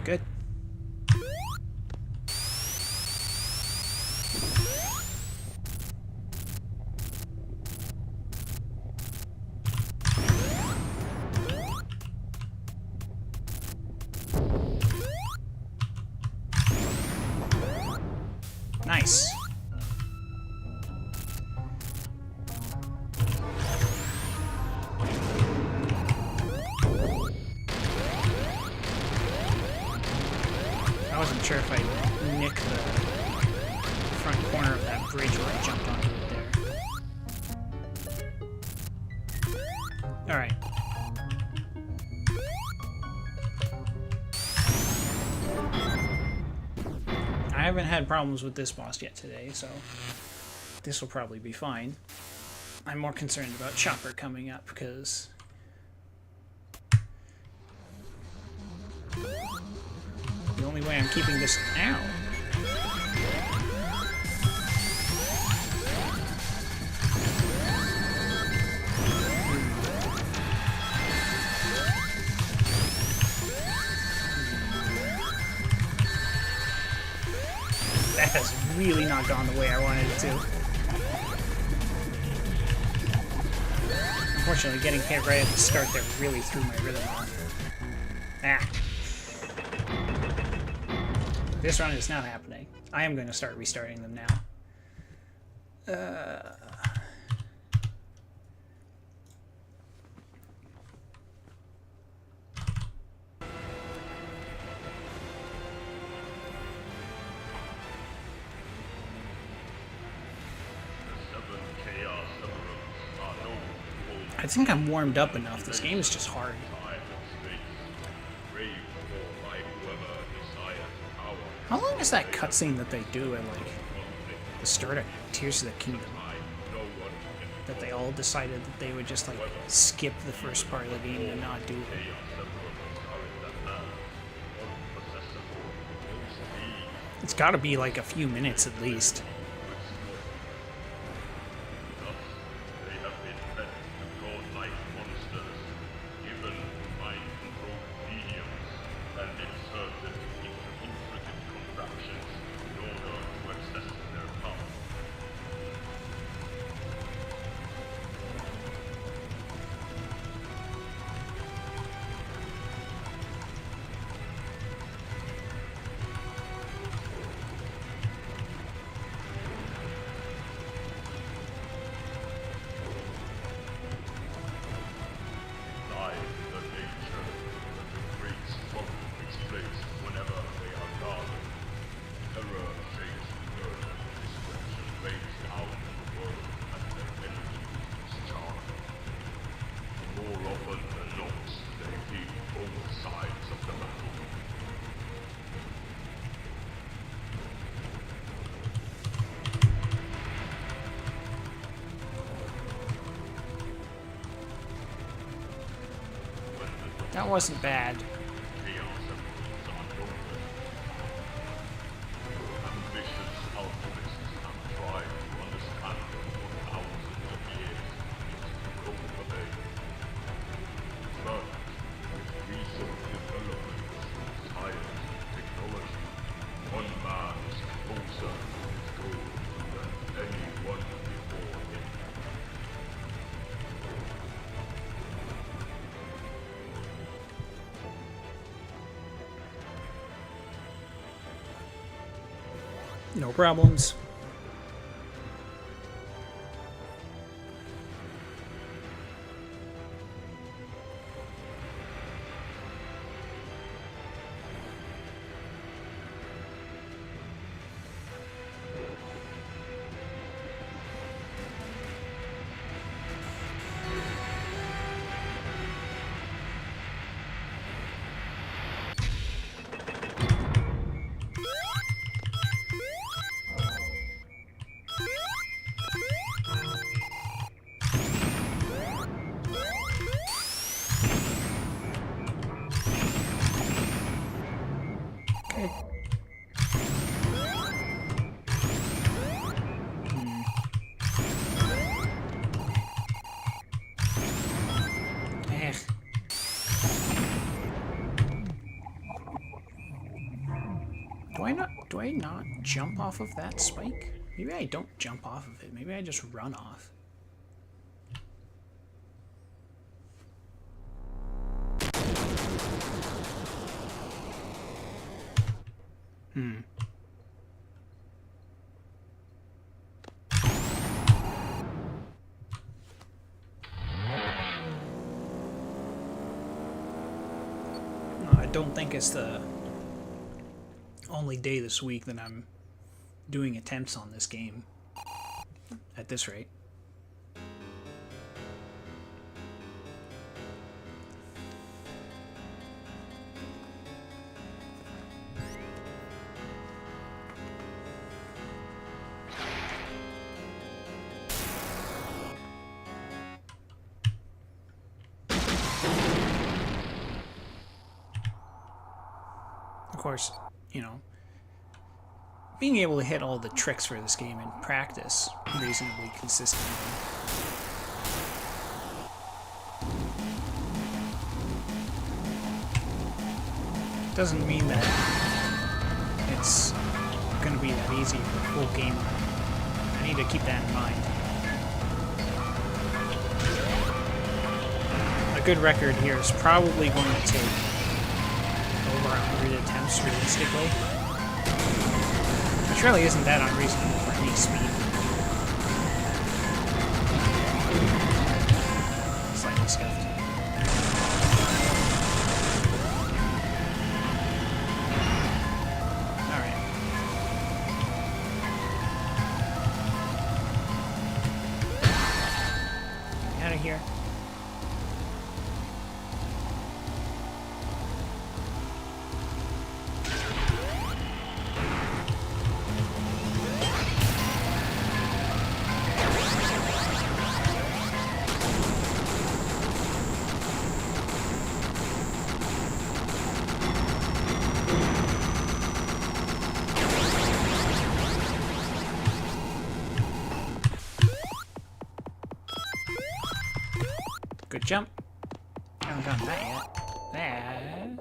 Good. Nice. I wasn't sure if I'd nick the front corner of that bridge where I jumped onto it there. Alright. I haven't had problems with this boss yet today, so this will probably be fine. I'm more concerned about Chopper coming up, because the only way I'm keeping this... Ow! That has really not gone the way I wanted it to. Unfortunately, getting hit right at the start there really threw my rhythm off. Ah. This run is not happening. I am going to start restarting them now. I think I'm warmed up enough. This game is just hard. How long is that cutscene that they do at, like, the start of Tears of the Kingdom? That they all decided that they would just, like, skip the first part of the game and not do it. It's gotta be, like, a few minutes at least. That wasn't bad. No problems. Okay. Eh. Do I not jump off of that spike? Maybe I don't jump off of it. Maybe I just run off. No, I don't think it's the only day this week that I'm doing attempts on this game at this rate. Of course, you know, being able to hit all the tricks for this game in practice reasonably consistently doesn't mean that it's going to be that easy for the full game. I need to keep that in mind. A good record here is probably going to take over 100 attempts realistically. Which really isn't that unreasonable for any speed. Slightly scuffed. Alright. Out of here. Good jump. Haven't done that yet. There.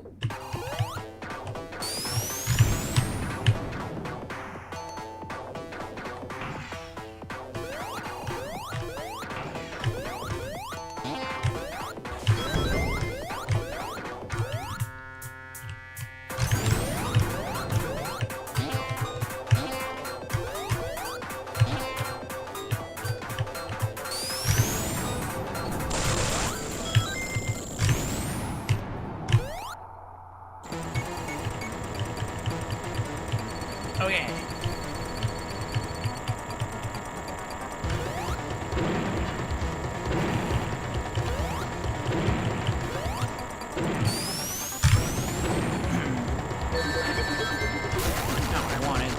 Oh yeah. Not what I wanted.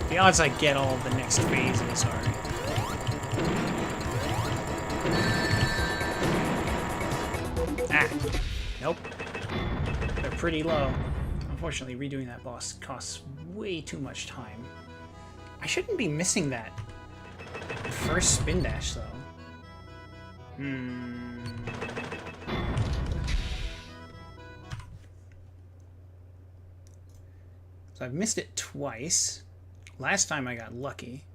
The odds I get all of the next phases are nope. They're pretty low. Unfortunately, redoing that boss costs way too much time. I shouldn't be missing that first spin dash, though. So I've missed it twice. Last time I got lucky.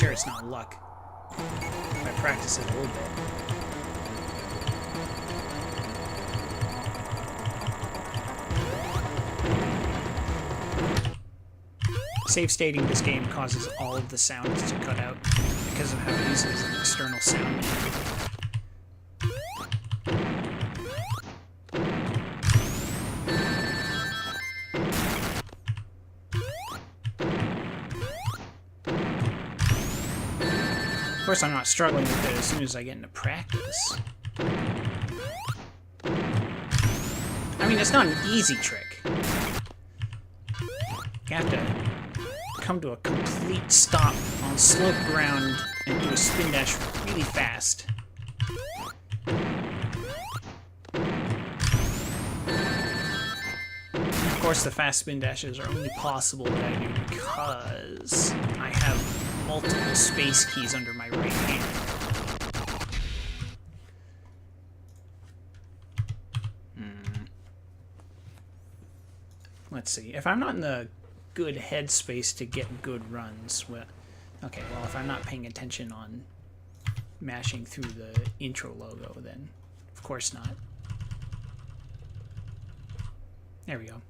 sure it's not luck. If I practice it a little bit. Save stating this game causes all of the sounds to cut out because of how it uses an external sound. Of course, I'm not struggling with it as soon as I get into practice. I mean, it's not an easy trick. You have to come to a complete stop on slope ground and do a spin dash really fast. Of course, the fast spin dashes are only possible that I do because I have multiple space keys under my right hand. Let's see. If I'm not in the good headspace to get good runs, well, okay, well, if I'm not paying attention on mashing through the intro logo, then of course not. There we go.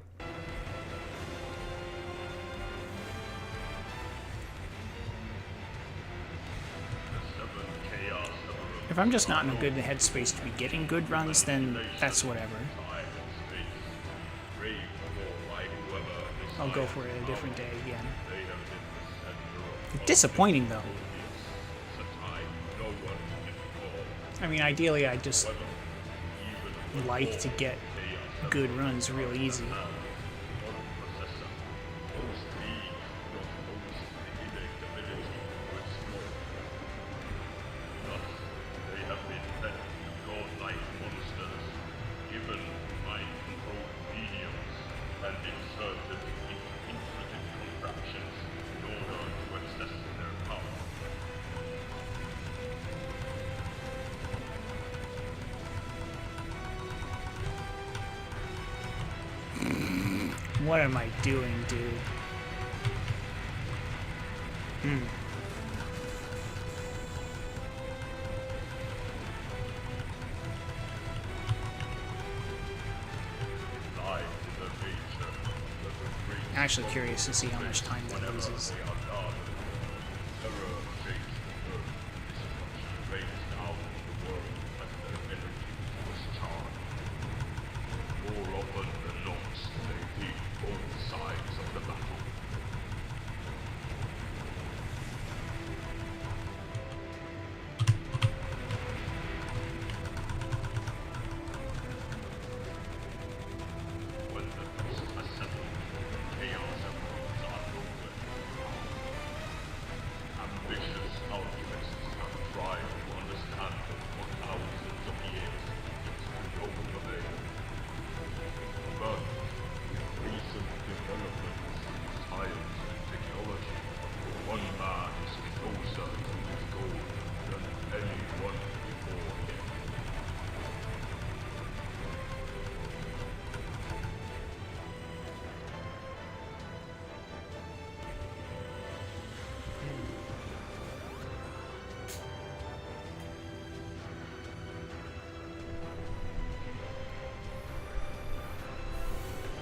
If I'm just not in a good headspace to be getting good runs, then that's whatever. I'll go for it a different day again. Disappointing, though. I mean, ideally, I just like to get good runs real easy. What am I doing, dude? Actually curious to see how much time that loses.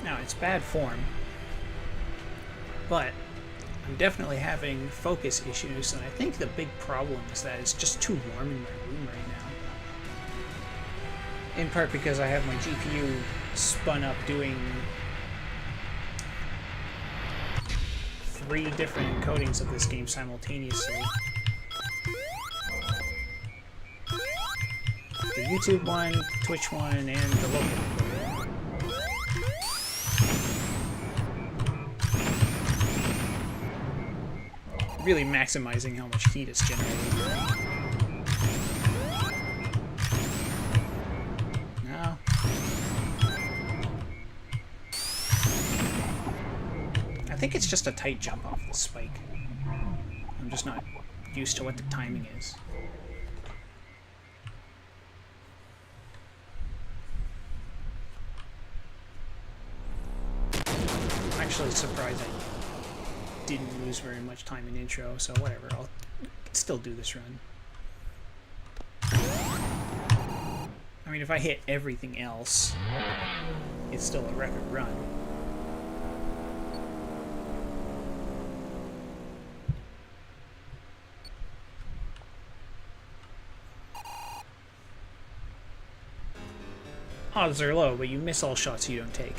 Now, it's bad form, but I'm definitely having focus issues, and I think the big problem is that it's just too warm in my room right now. In part because I have my GPU spun up doing 3 different encodings of this game simultaneously. The YouTube one, Twitch one, and the local one. Really maximizing how much heat is generated. No. I think it's just a tight jump off the spike. I'm just not used to what the timing is. I'm actually surprised I didn't lose very much time in intro, so whatever. I'll could still do this run. I mean, if I hit everything else, it's still a record run. Odds are low, but you miss all shots you don't take.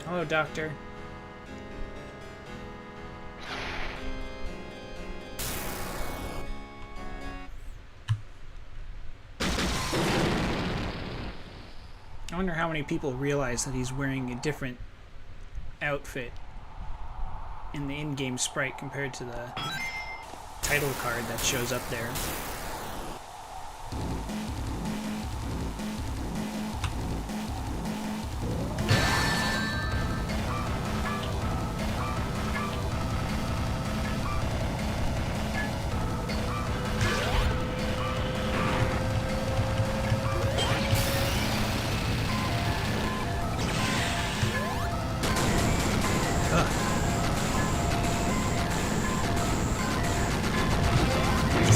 Hello, Doctor. I wonder how many people realize that he's wearing a different outfit in the in-game sprite compared to the title card that shows up there.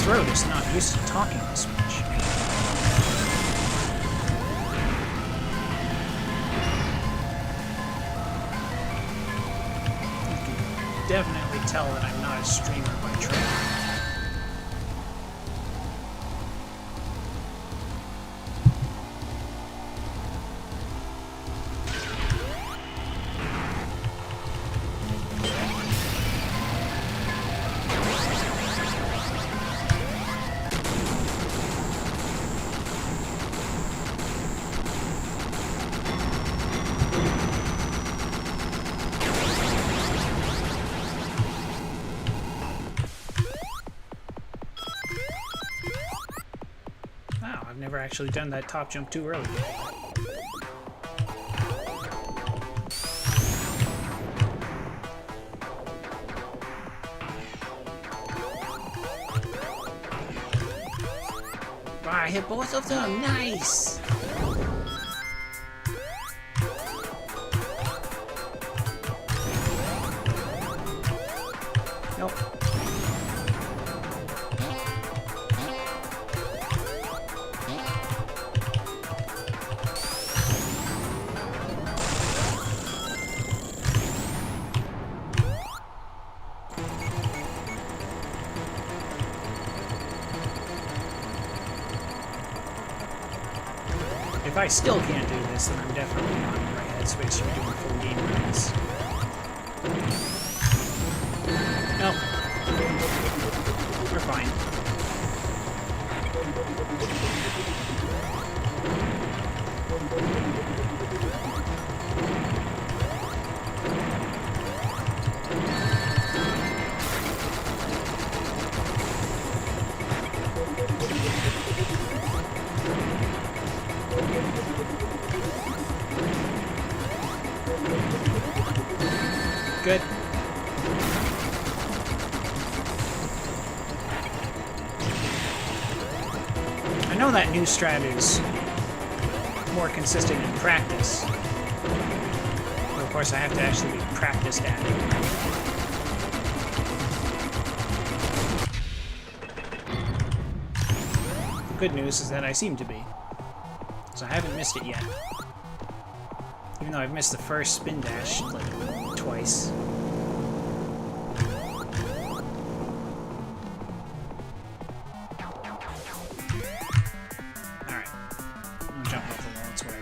Throat is not used to talking this much. You can definitely tell that I'm not a streamer by trade. Wow, I've never actually done that top jump too early before. Wow, I hit both of them! Nice! Nope. If I still can't do this, then I'm definitely not in the right headspace for doing full game runs. Nope. We're fine. Good. I know that new strat is more consistent in practice. But of course, I have to actually be practiced at it. The good news is that I seem to be. So I haven't missed it yet. Even though I've missed the first spin dash, like, twice. Alright. I'm gonna jump off the wall, it's whatever.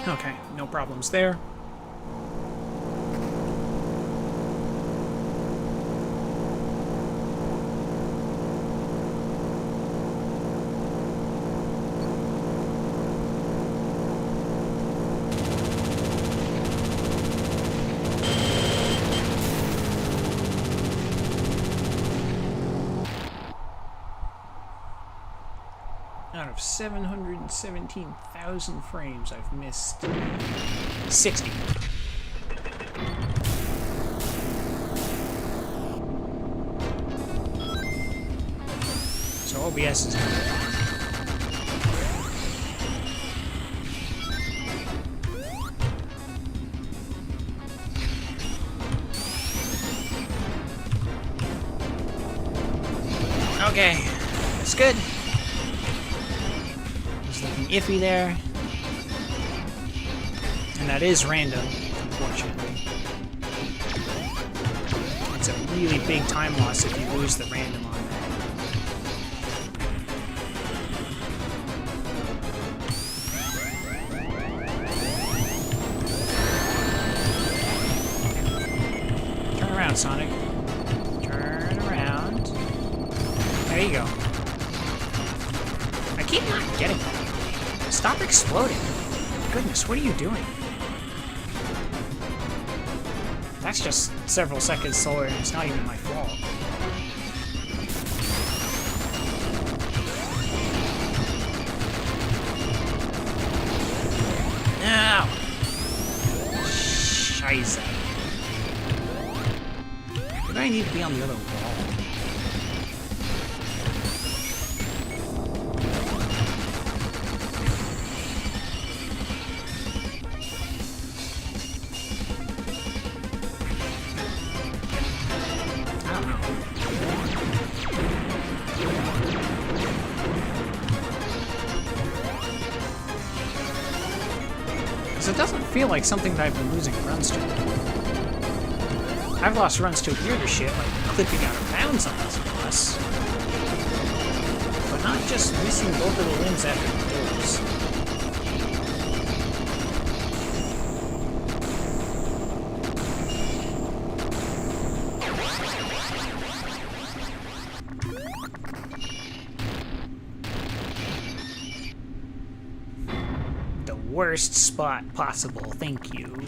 Okay, no problems there. Out of of 717,000 frames, I've missed 60. So OBS is good. Okay, that's good. It's looking iffy there. And that is random, unfortunately. It's a really big time loss if you lose the random on that. Turn around, Sonic. Turn around. There you go. I keep not getting that. Stop exploding. Goodness, what are you doing? That's just several seconds slower, and it's not even my fault. No! Scheiße. Maybe I need to be on the other wall. It doesn't feel like something that I've been losing runs to. I've lost runs to weirder shit, like clipping out of bounds on this boss. But not just missing both of the limbs after the doors. Worst spot possible, thank you.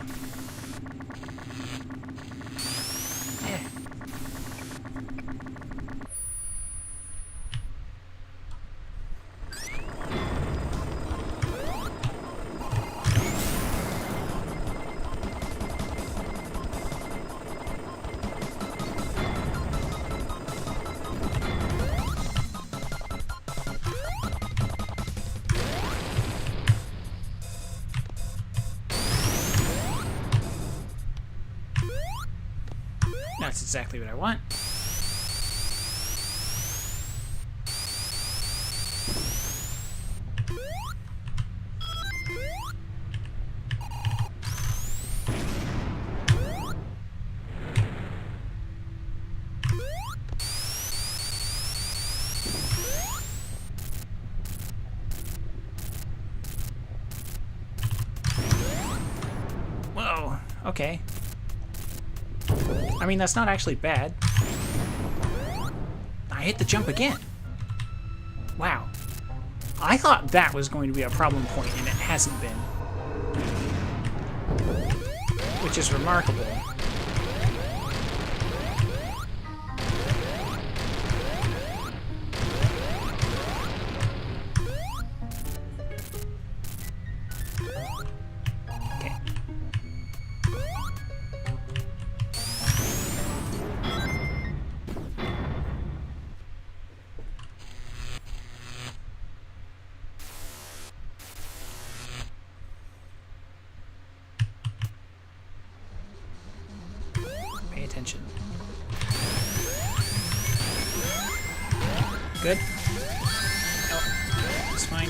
That's exactly what I want. Whoa, okay. I mean, that's not actually bad. I hit the jump again. Wow. I thought that was going to be a problem point, and it hasn't been. Which is remarkable. Attention. Good. Oh, it's fine.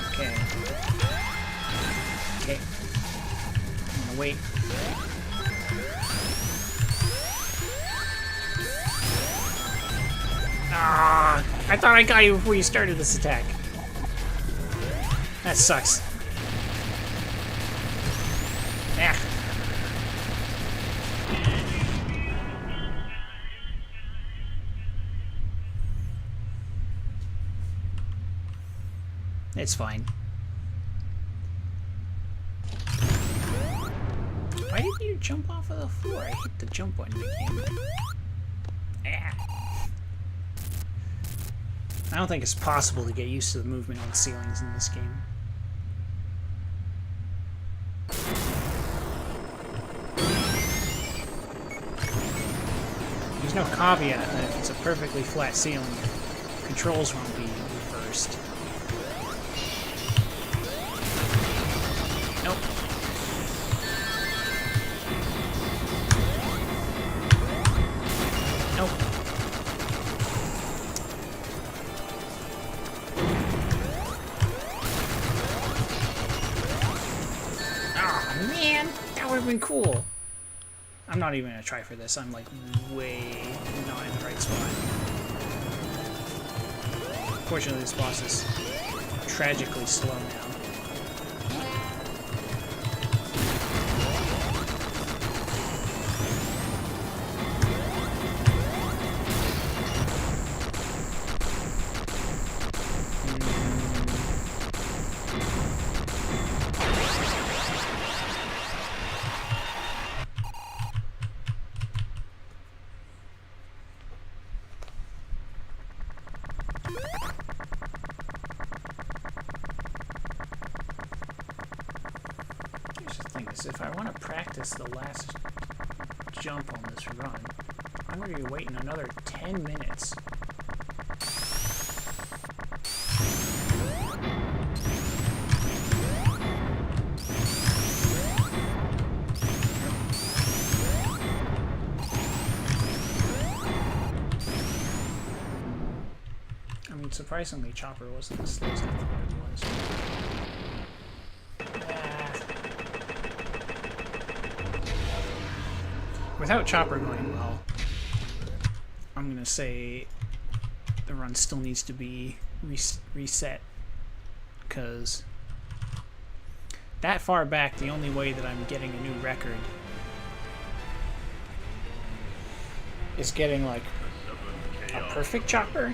Okay. Okay. I'm gonna wait. Ah! I thought I got you before you started this attack. That sucks. Yeah. It's fine. Why didn't you jump off of the floor? I hit the jump button again. Ah. I don't think it's possible to get used to the movement on ceilings in this game. There's no caveat that if it's a perfectly flat ceiling, controls won't be reversed. Nope. Nope. Oh man, that would have been cool. I'm not even gonna try for this. I'm like way not in the right spot. Fortunately, this boss is tragically slow now. Here's the thing is, if I want to practice the last jump on this run, I'm going to be waiting another 10 minutes. I mean, surprisingly, Chopper wasn't as slow as I thought it was. Without Chopper going well, I'm gonna say the run still needs to be reset, because that far back, the only way that I'm getting a new record is getting like a perfect Chopper,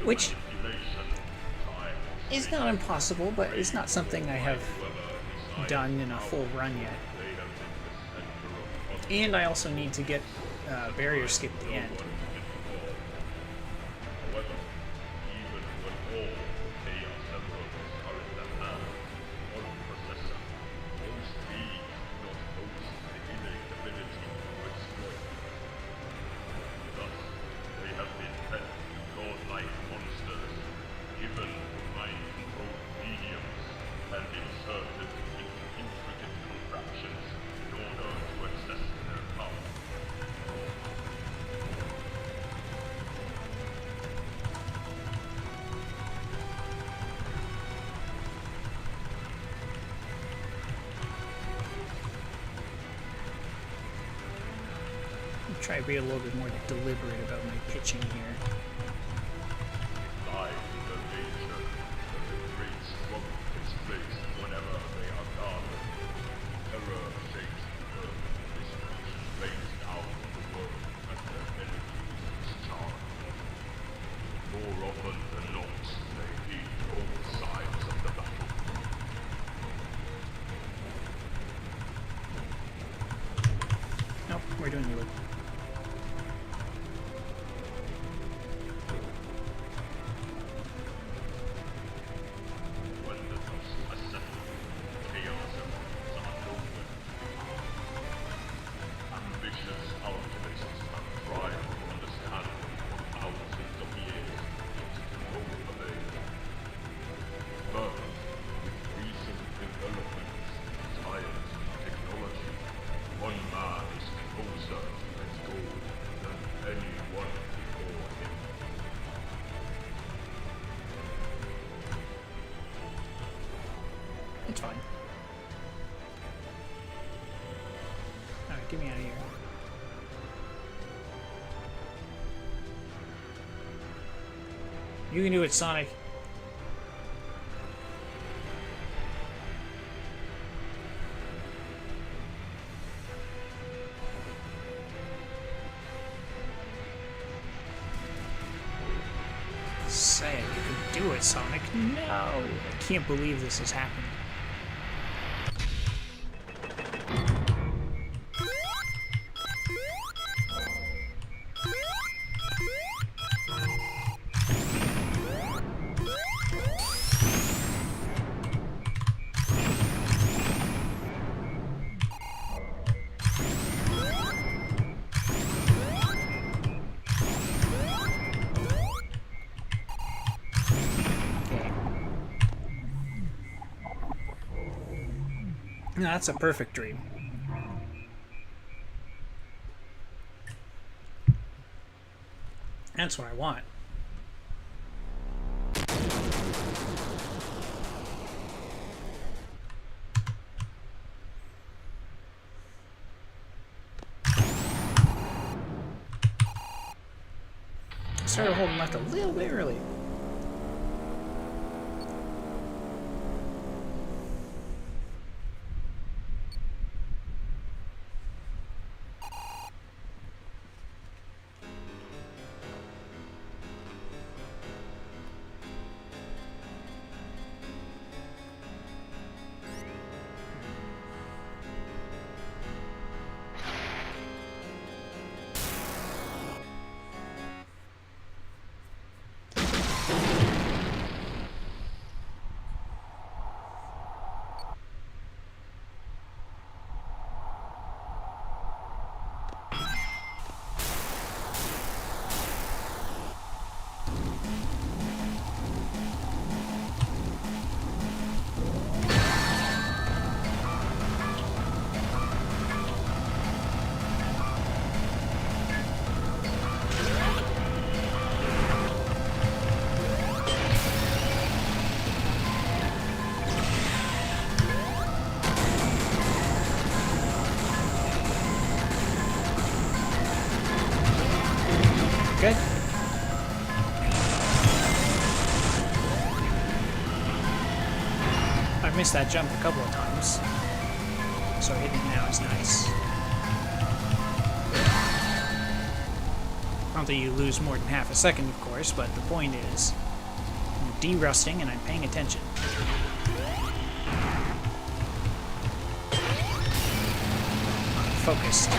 which is not impossible, but it's not something I have done in a full run yet. And I also need to get barrier skip at the end. Try to be a little bit more deliberate about my pitching here. Nope, we're doing good. It's fine. Alright, get me out of here. You can do it, Sonic. Say it, you can do it, Sonic. No! I can't believe this has happened. No, that's a perfect dream. That's what I want. Started holding left a little bit early. Good. I've missed that jump a couple of times, so hitting it now is nice. Not that you lose more than half a second, of course, but the point is, I'm de-rusting and I'm paying attention. I'm focused.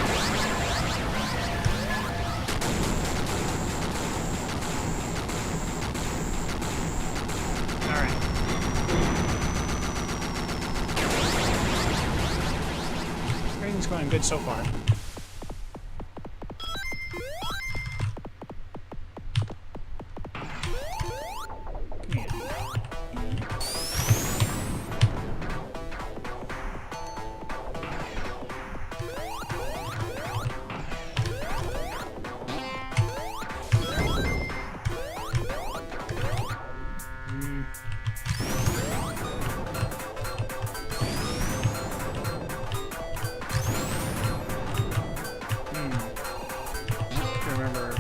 Everything's going good so far. Yeah. Remember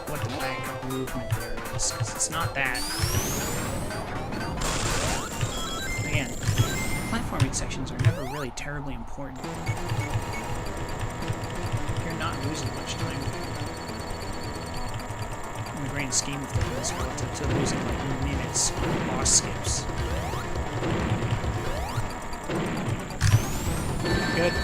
what the backup movement there is, because it's not that. Again, platforming sections are never really terribly important. You're not losing much time in the grand scheme of things relative to losing like minutes on boss skips. Good.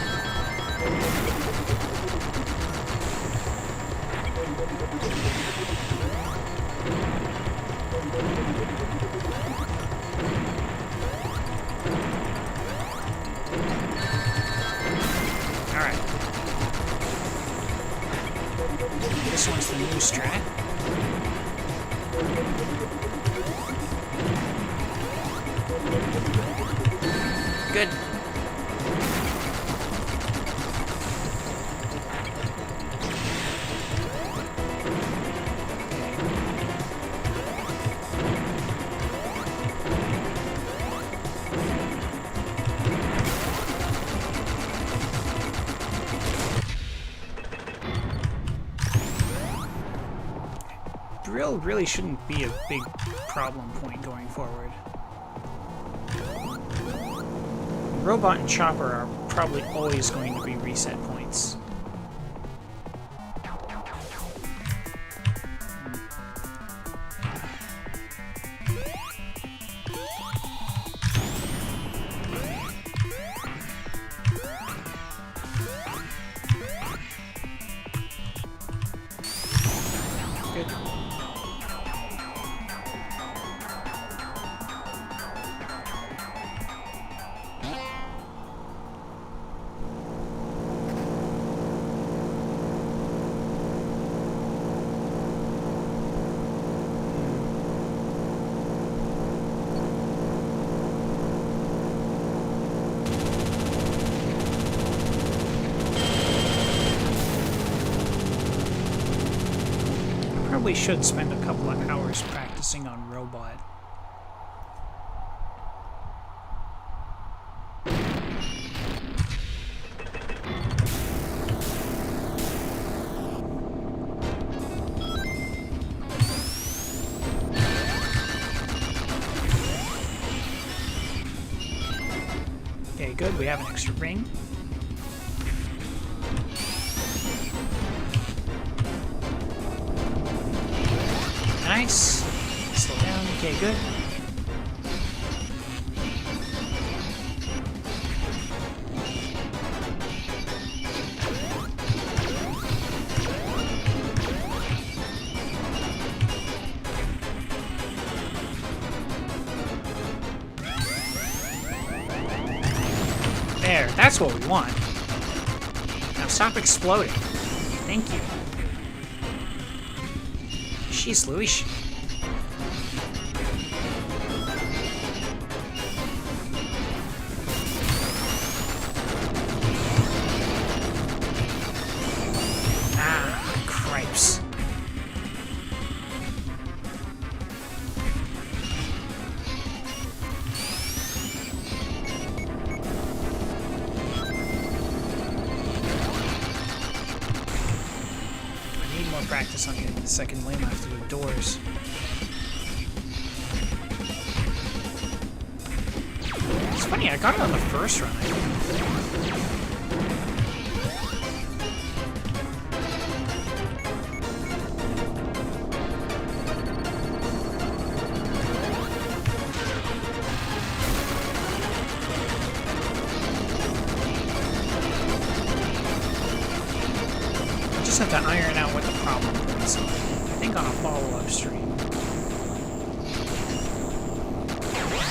Alright. This one's the new strat. Good. Drill really shouldn't be a big problem point going forward. Robot and Chopper are probably always going to be reset points. Good. probably should spend a couple of hours practicing on Robot. Okay, good. We have an extra ring. Nice. Slow down. Okay, good. There. That's what we want. Now stop exploding. Thank you. Jeez, Louis. Ah, cripes. Practice on getting the second lane after the doors. It's funny, I got it on the first run, I think. I just have to iron out what the problem is. I think on a follow-up stream.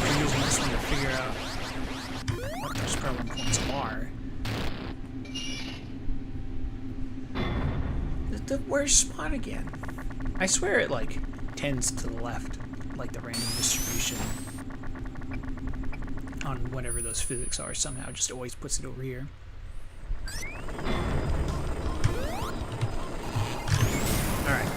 I'm using this one to figure out what those problem points are. The worst spot again. I swear it like tends to the left, like the random distribution on whatever those physics are. Somehow just always puts it over here. Alright.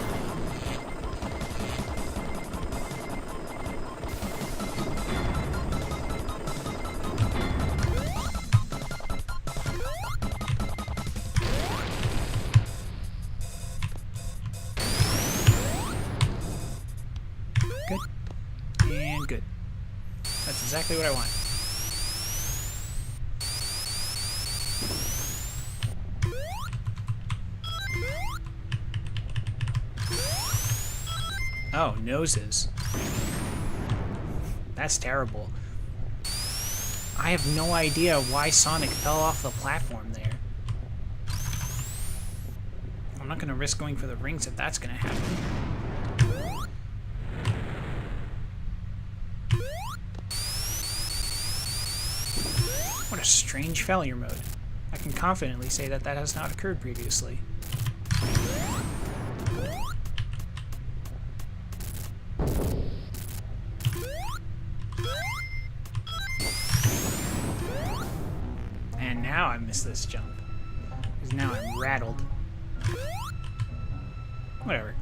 Good. And good. That's exactly what I want. Oh, noses. That's terrible. I have no idea why Sonic fell off the platform there. I'm not going to risk going for the rings if that's going to happen. What a strange failure mode. I can confidently say that that has not occurred previously. And now I missed this jump. Because now I'm rattled. Whatever.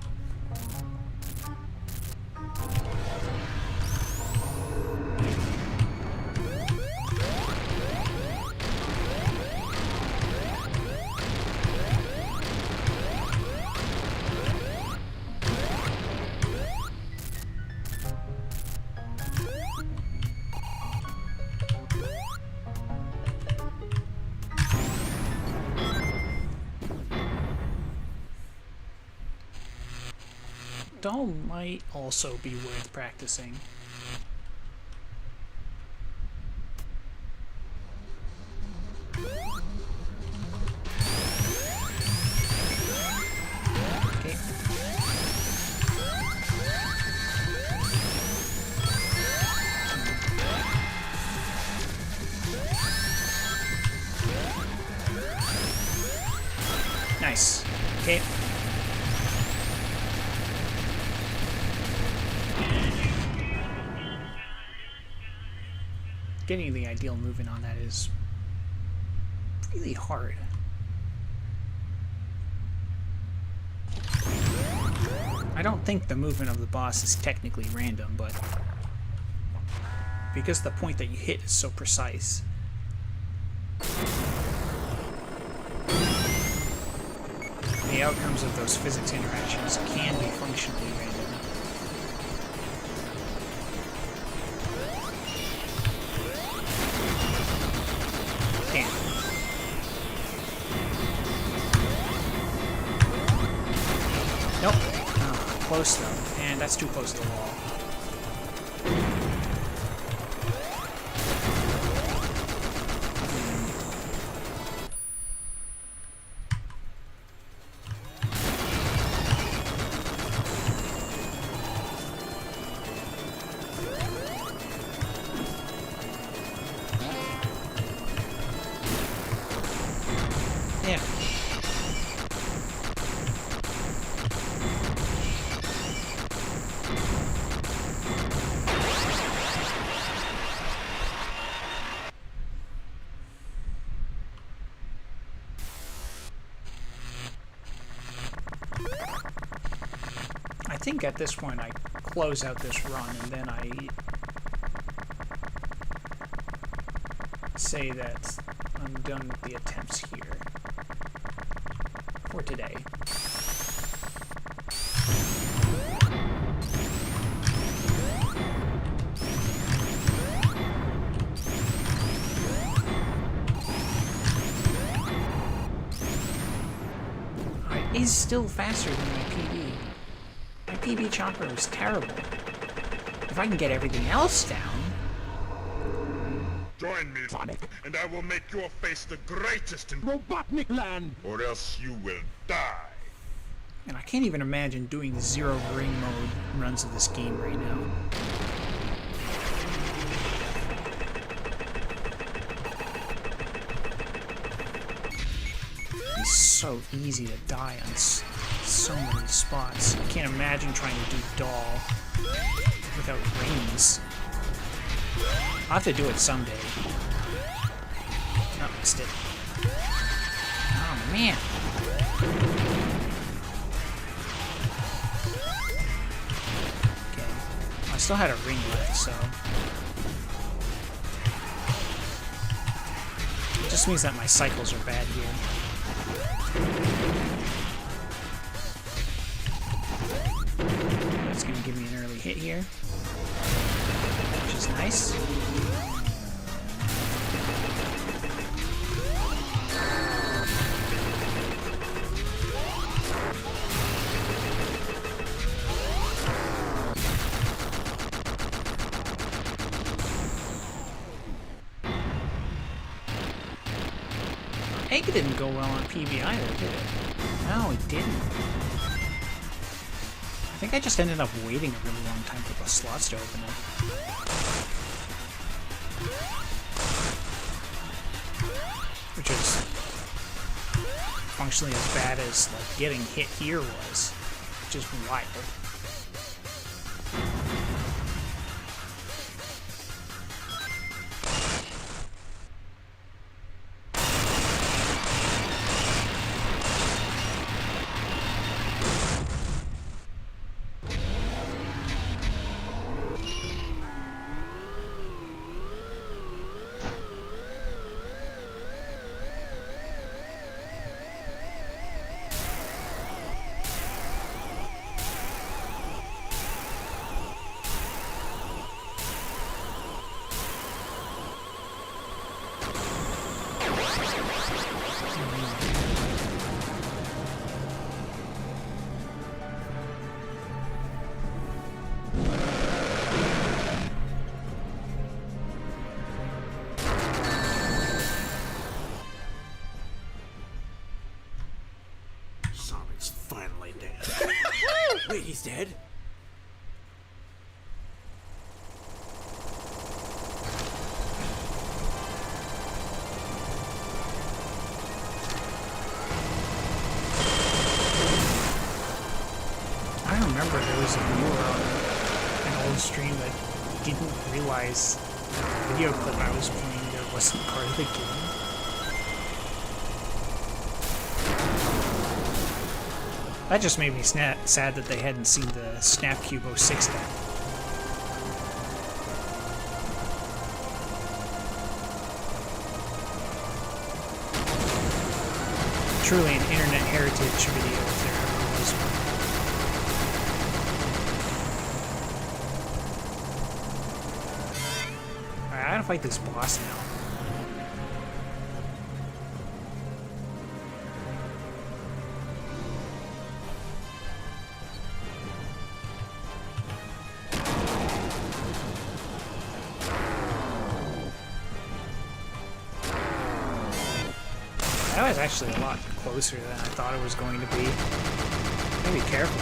Doll might also be worth practicing. Okay. Nice. Okay. Getting the ideal movement on that is really hard. I don't think the movement of the boss is technically random, but because the point that you hit is so precise. The outcomes of those physics interactions can be functionally random. Damn. Nope. Oh, close though. And that's too close to the wall. Yeah. I think at this point I close out this run and then I say that I'm done with the attempts here for today. It is still faster than my PB. My PB chopper is terrible. If I can get everything else down... Join me, Sonic. and I will make your face the greatest in Robotnik land! or else you will die. And I can't even imagine doing zero ring mode runs of this game right now. It's so easy to die on so many spots. I can't imagine trying to do doll without rings. I'll have to do it someday. Oh, missed it. Oh, man. Okay. I still had a ring left, so... It just means that my cycles are bad here. That's gonna give me an early hit here, which is nice. Egg didn't go well on PB either, did it? No, it didn't. I think I just ended up waiting a really long time for the slots to open up. Which is functionally as bad as like getting hit here was. Which is wild. Sonic's finally dead. Wait, he's dead? I remember there was a viewer on an old stream that didn't realize the video clip I was playing there wasn't part of the game. That just made me sad that they hadn't seen the Snap Cube 06 deck. Truly an internet heritage video if there ever was one. Alright, I gotta fight this boss now. That was actually a lot closer than I thought it was going to be. Gotta be careful.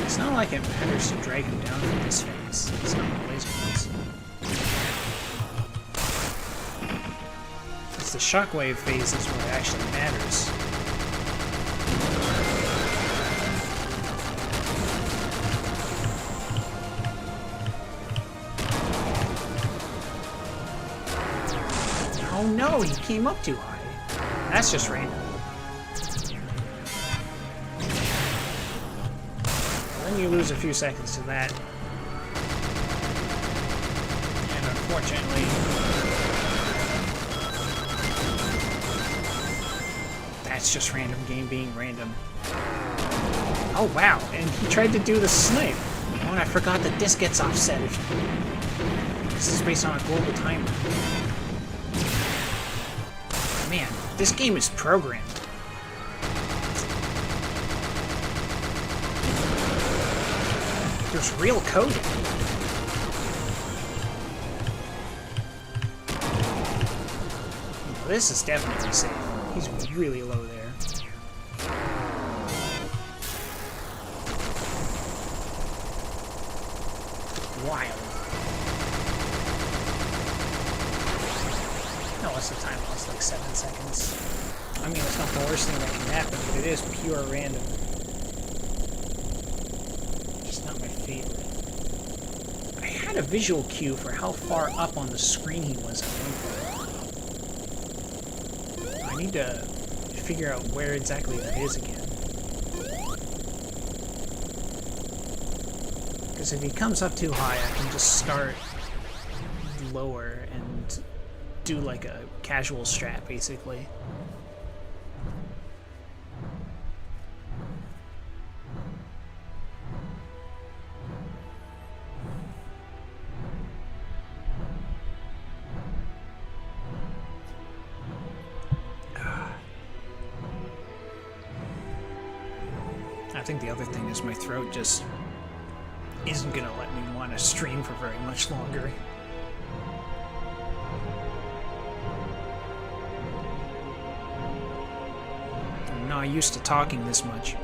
It's not like it matters to drag him down from this phase. It's not always phase. It's the shockwave phase is what actually matters. Oh no, he came up too high. That's just random. Then you lose a few seconds to that. And unfortunately... that's just random game being random. Oh wow, and he tried to do the snipe. Oh, and I forgot that this gets offset. This is based on a global timer. Man, this game is programmed. There's real coding. This is definitely safe. He's really low there. Wild. No, what's the time? It's like 7 seconds. I mean, it's not the worst thing that can happen, but it is pure random. Just not my favorite. I had a visual cue for how far up on the screen he was at one point. I need to figure out where exactly that is again. Because if he comes up too high, I can just start lower and do like a casual strat, basically. I think the other thing is my throat just isn't gonna let me want to stream for very much longer. I'm not used to talking this much.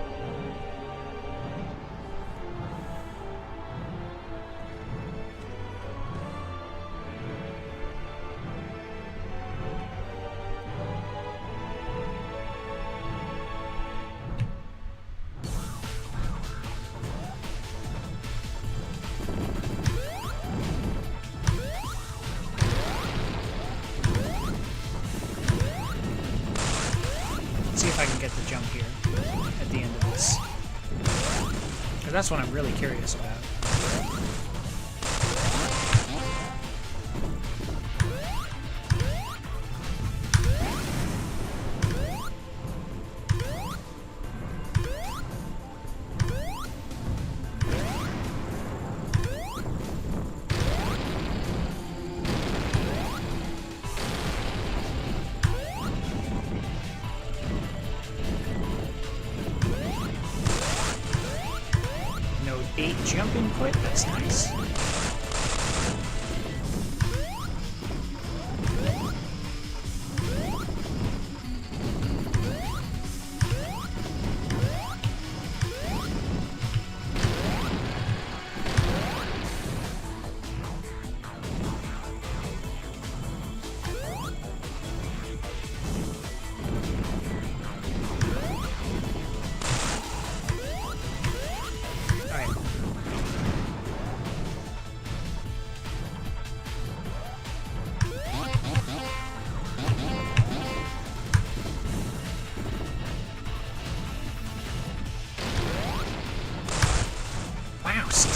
See if I can get the jump here at the end of this. That's what I'm really curious about. Node 8 jump input, that's nice.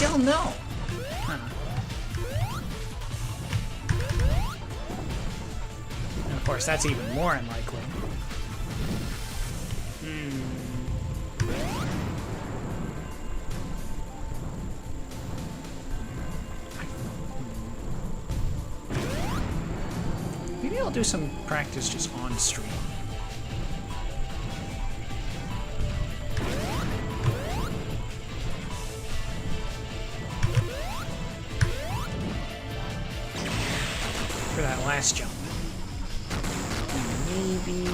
hell no? Huh. And of course, that's even more unlikely. Maybe I'll do some practice just on stream. For that last jump. Maybe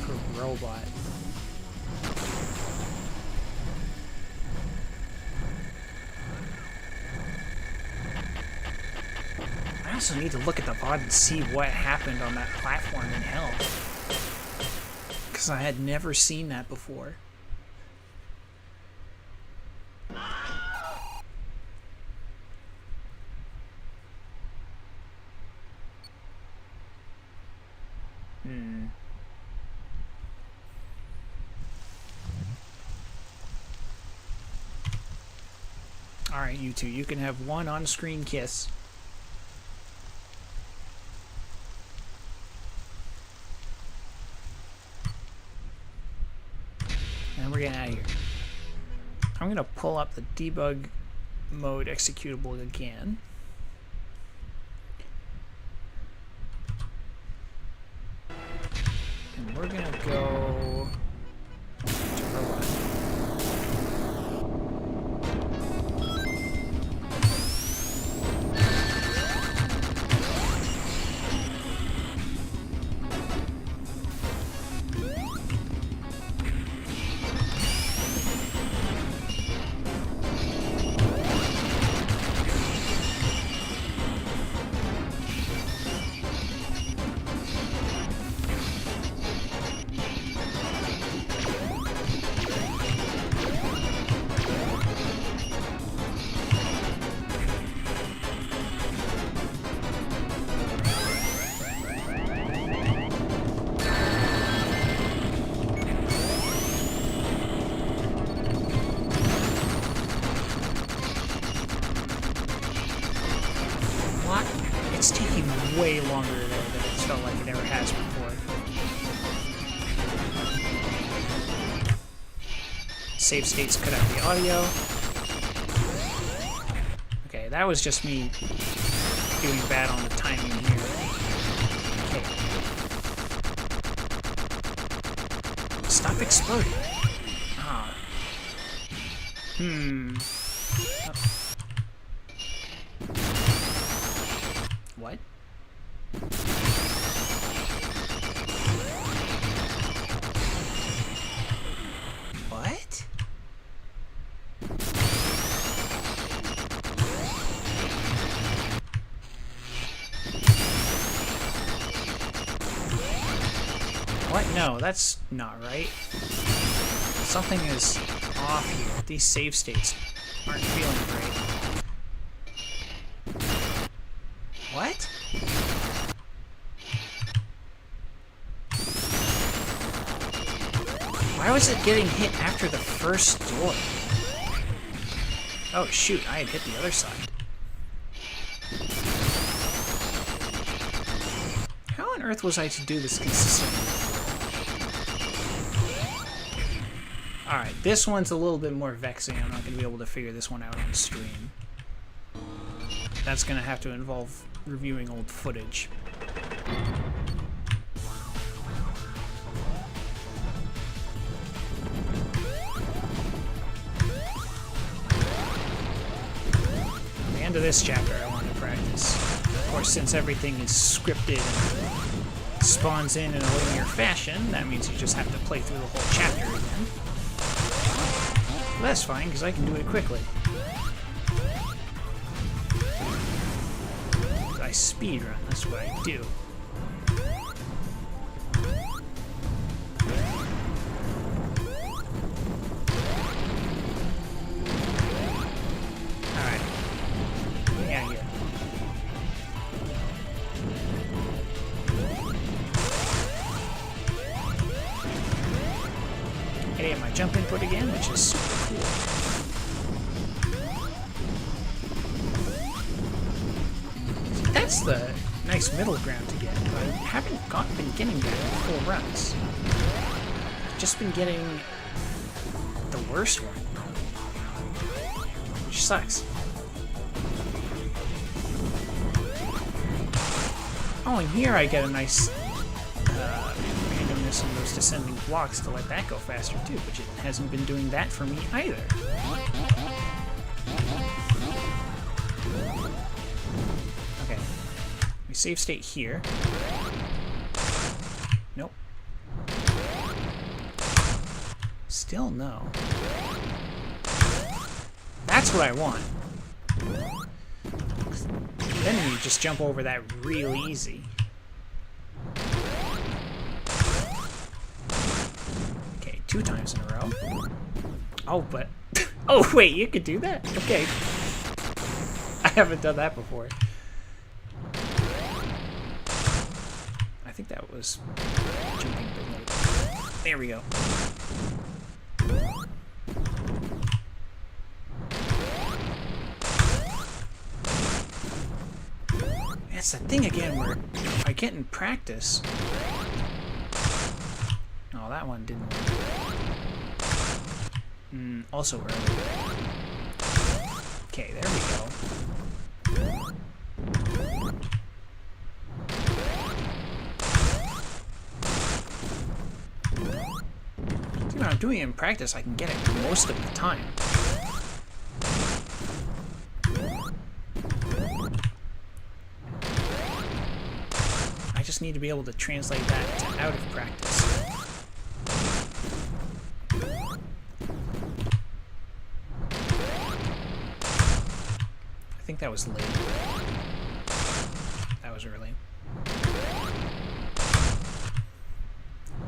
for robot. I also need to look at the VOD and see what happened on that platform in hell. Because I had never seen that before. Alright, you two, you can have one on-screen kiss. And we're getting out of here. I'm going to pull up the debug mode executable again. And we're going to go to robot. It's taking way longer there than it's felt like it ever has before. Save states cut out the audio. Okay, that was just me doing bad on the timing here. Okay. Stop exploding. Ah. What? What? What? No, that's not right. Something is off here. These save states aren't feeling great. What? Why was it getting hit after the first door? Oh shoot, I had hit the other side. How on earth was I to do this consistently? Alright, this one's a little bit more vexing. I'm not going to be able to figure this one out on stream. That's going to have to involve reviewing old footage. At the end of this chapter, I want to practice. Of course, since everything is scripted and spawns in a linear fashion, that means you just have to play through the whole chapter again. But that's fine, because I can do it quickly. I speedrun, that's what I do. Alright. Get out of here. I get my jump input again, which is super cool. That's the nice middle ground to get, but I haven't been getting that in full runs. I've just been getting the worst one, which sucks. Oh, and here I get a nice randomness in those descending blocks to let that go faster too, which it hasn't been doing that for me either. Okay, we save state here. Nope. Still no. That's what I want. Then you just jump over that real easy. Okay, 2 times in a row. Oh, but... oh, wait, you could do that? Okay. I haven't done that before. I think that was jumping a bit late. There we go. That's the thing again where if I get in practice... Oh, that one didn't work. Also early. Okay, there we go. See, when I'm doing it in practice, I can get it most of the time. I just need to be able to translate that to out of practice. I think that was late. That was early.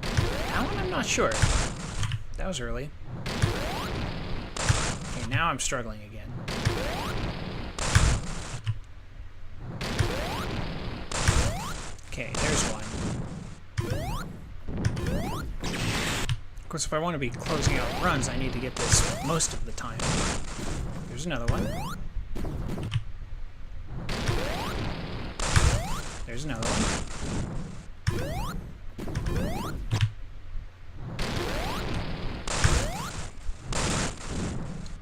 That one I'm not sure. That was early. Okay, now I'm struggling again. Okay, there's one. Of course, if I want to be closing out runs, I need to get this most of the time. There's another one. There's another one.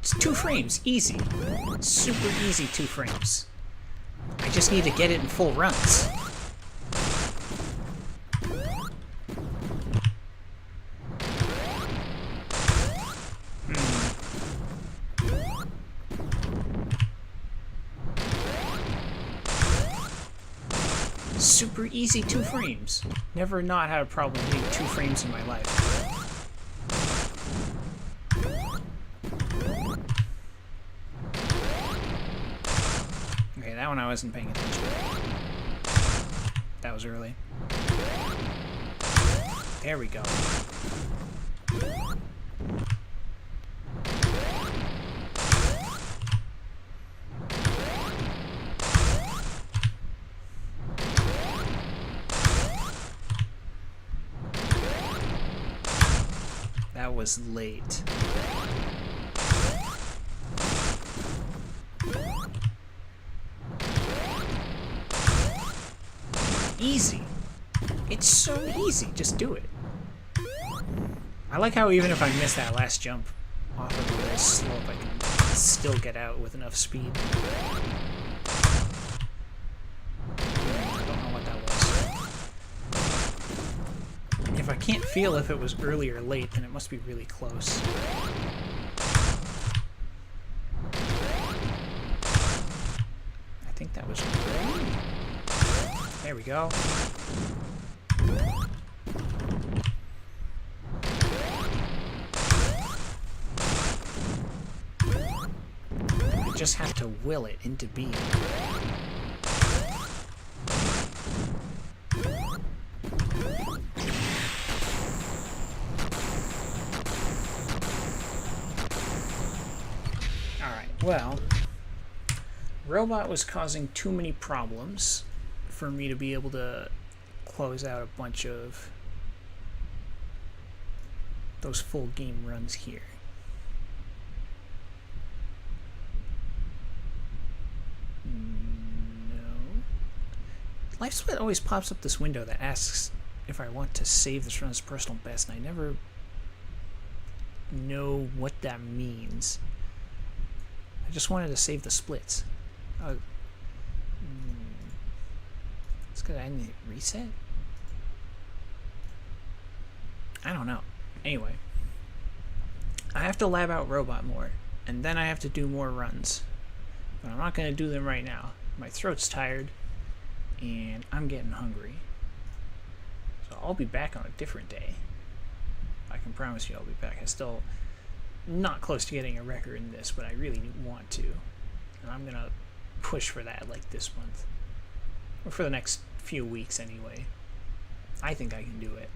It's 2 frames, easy. Super easy 2 frames. I just need to get it in full runs. Super easy 2 frames. Never not had a problem hitting 2 frames in my life. Okay, that one I wasn't paying attention to. That was early. There we go. That was late. Easy. It's so easy. Just do it. I like how even if I miss that last jump off of the little slope, I can still get out with enough speed. I don't know what that was. If I can't feel if it was early or late, then it must be really close. I think that was early. There we go. I just have to will it into being. Well, Robot was causing too many problems for me to be able to close out a bunch of those full game runs here. No. LifeSplit always pops up this window that asks if I want to save this run as personal best, and I never know what that means. I just wanted to save the splits. It's good. I need to reset? I don't know. Anyway, I have to lab out Robot more, and then I have to do more runs. But I'm not going to do them right now. My throat's tired, and I'm getting hungry. So I'll be back on a different day. I can promise you I'll be back. I'm still not close to getting a record in this, but I really want to. And I'm going to push for that like this month. Or for the next few weeks anyway. I think I can do it.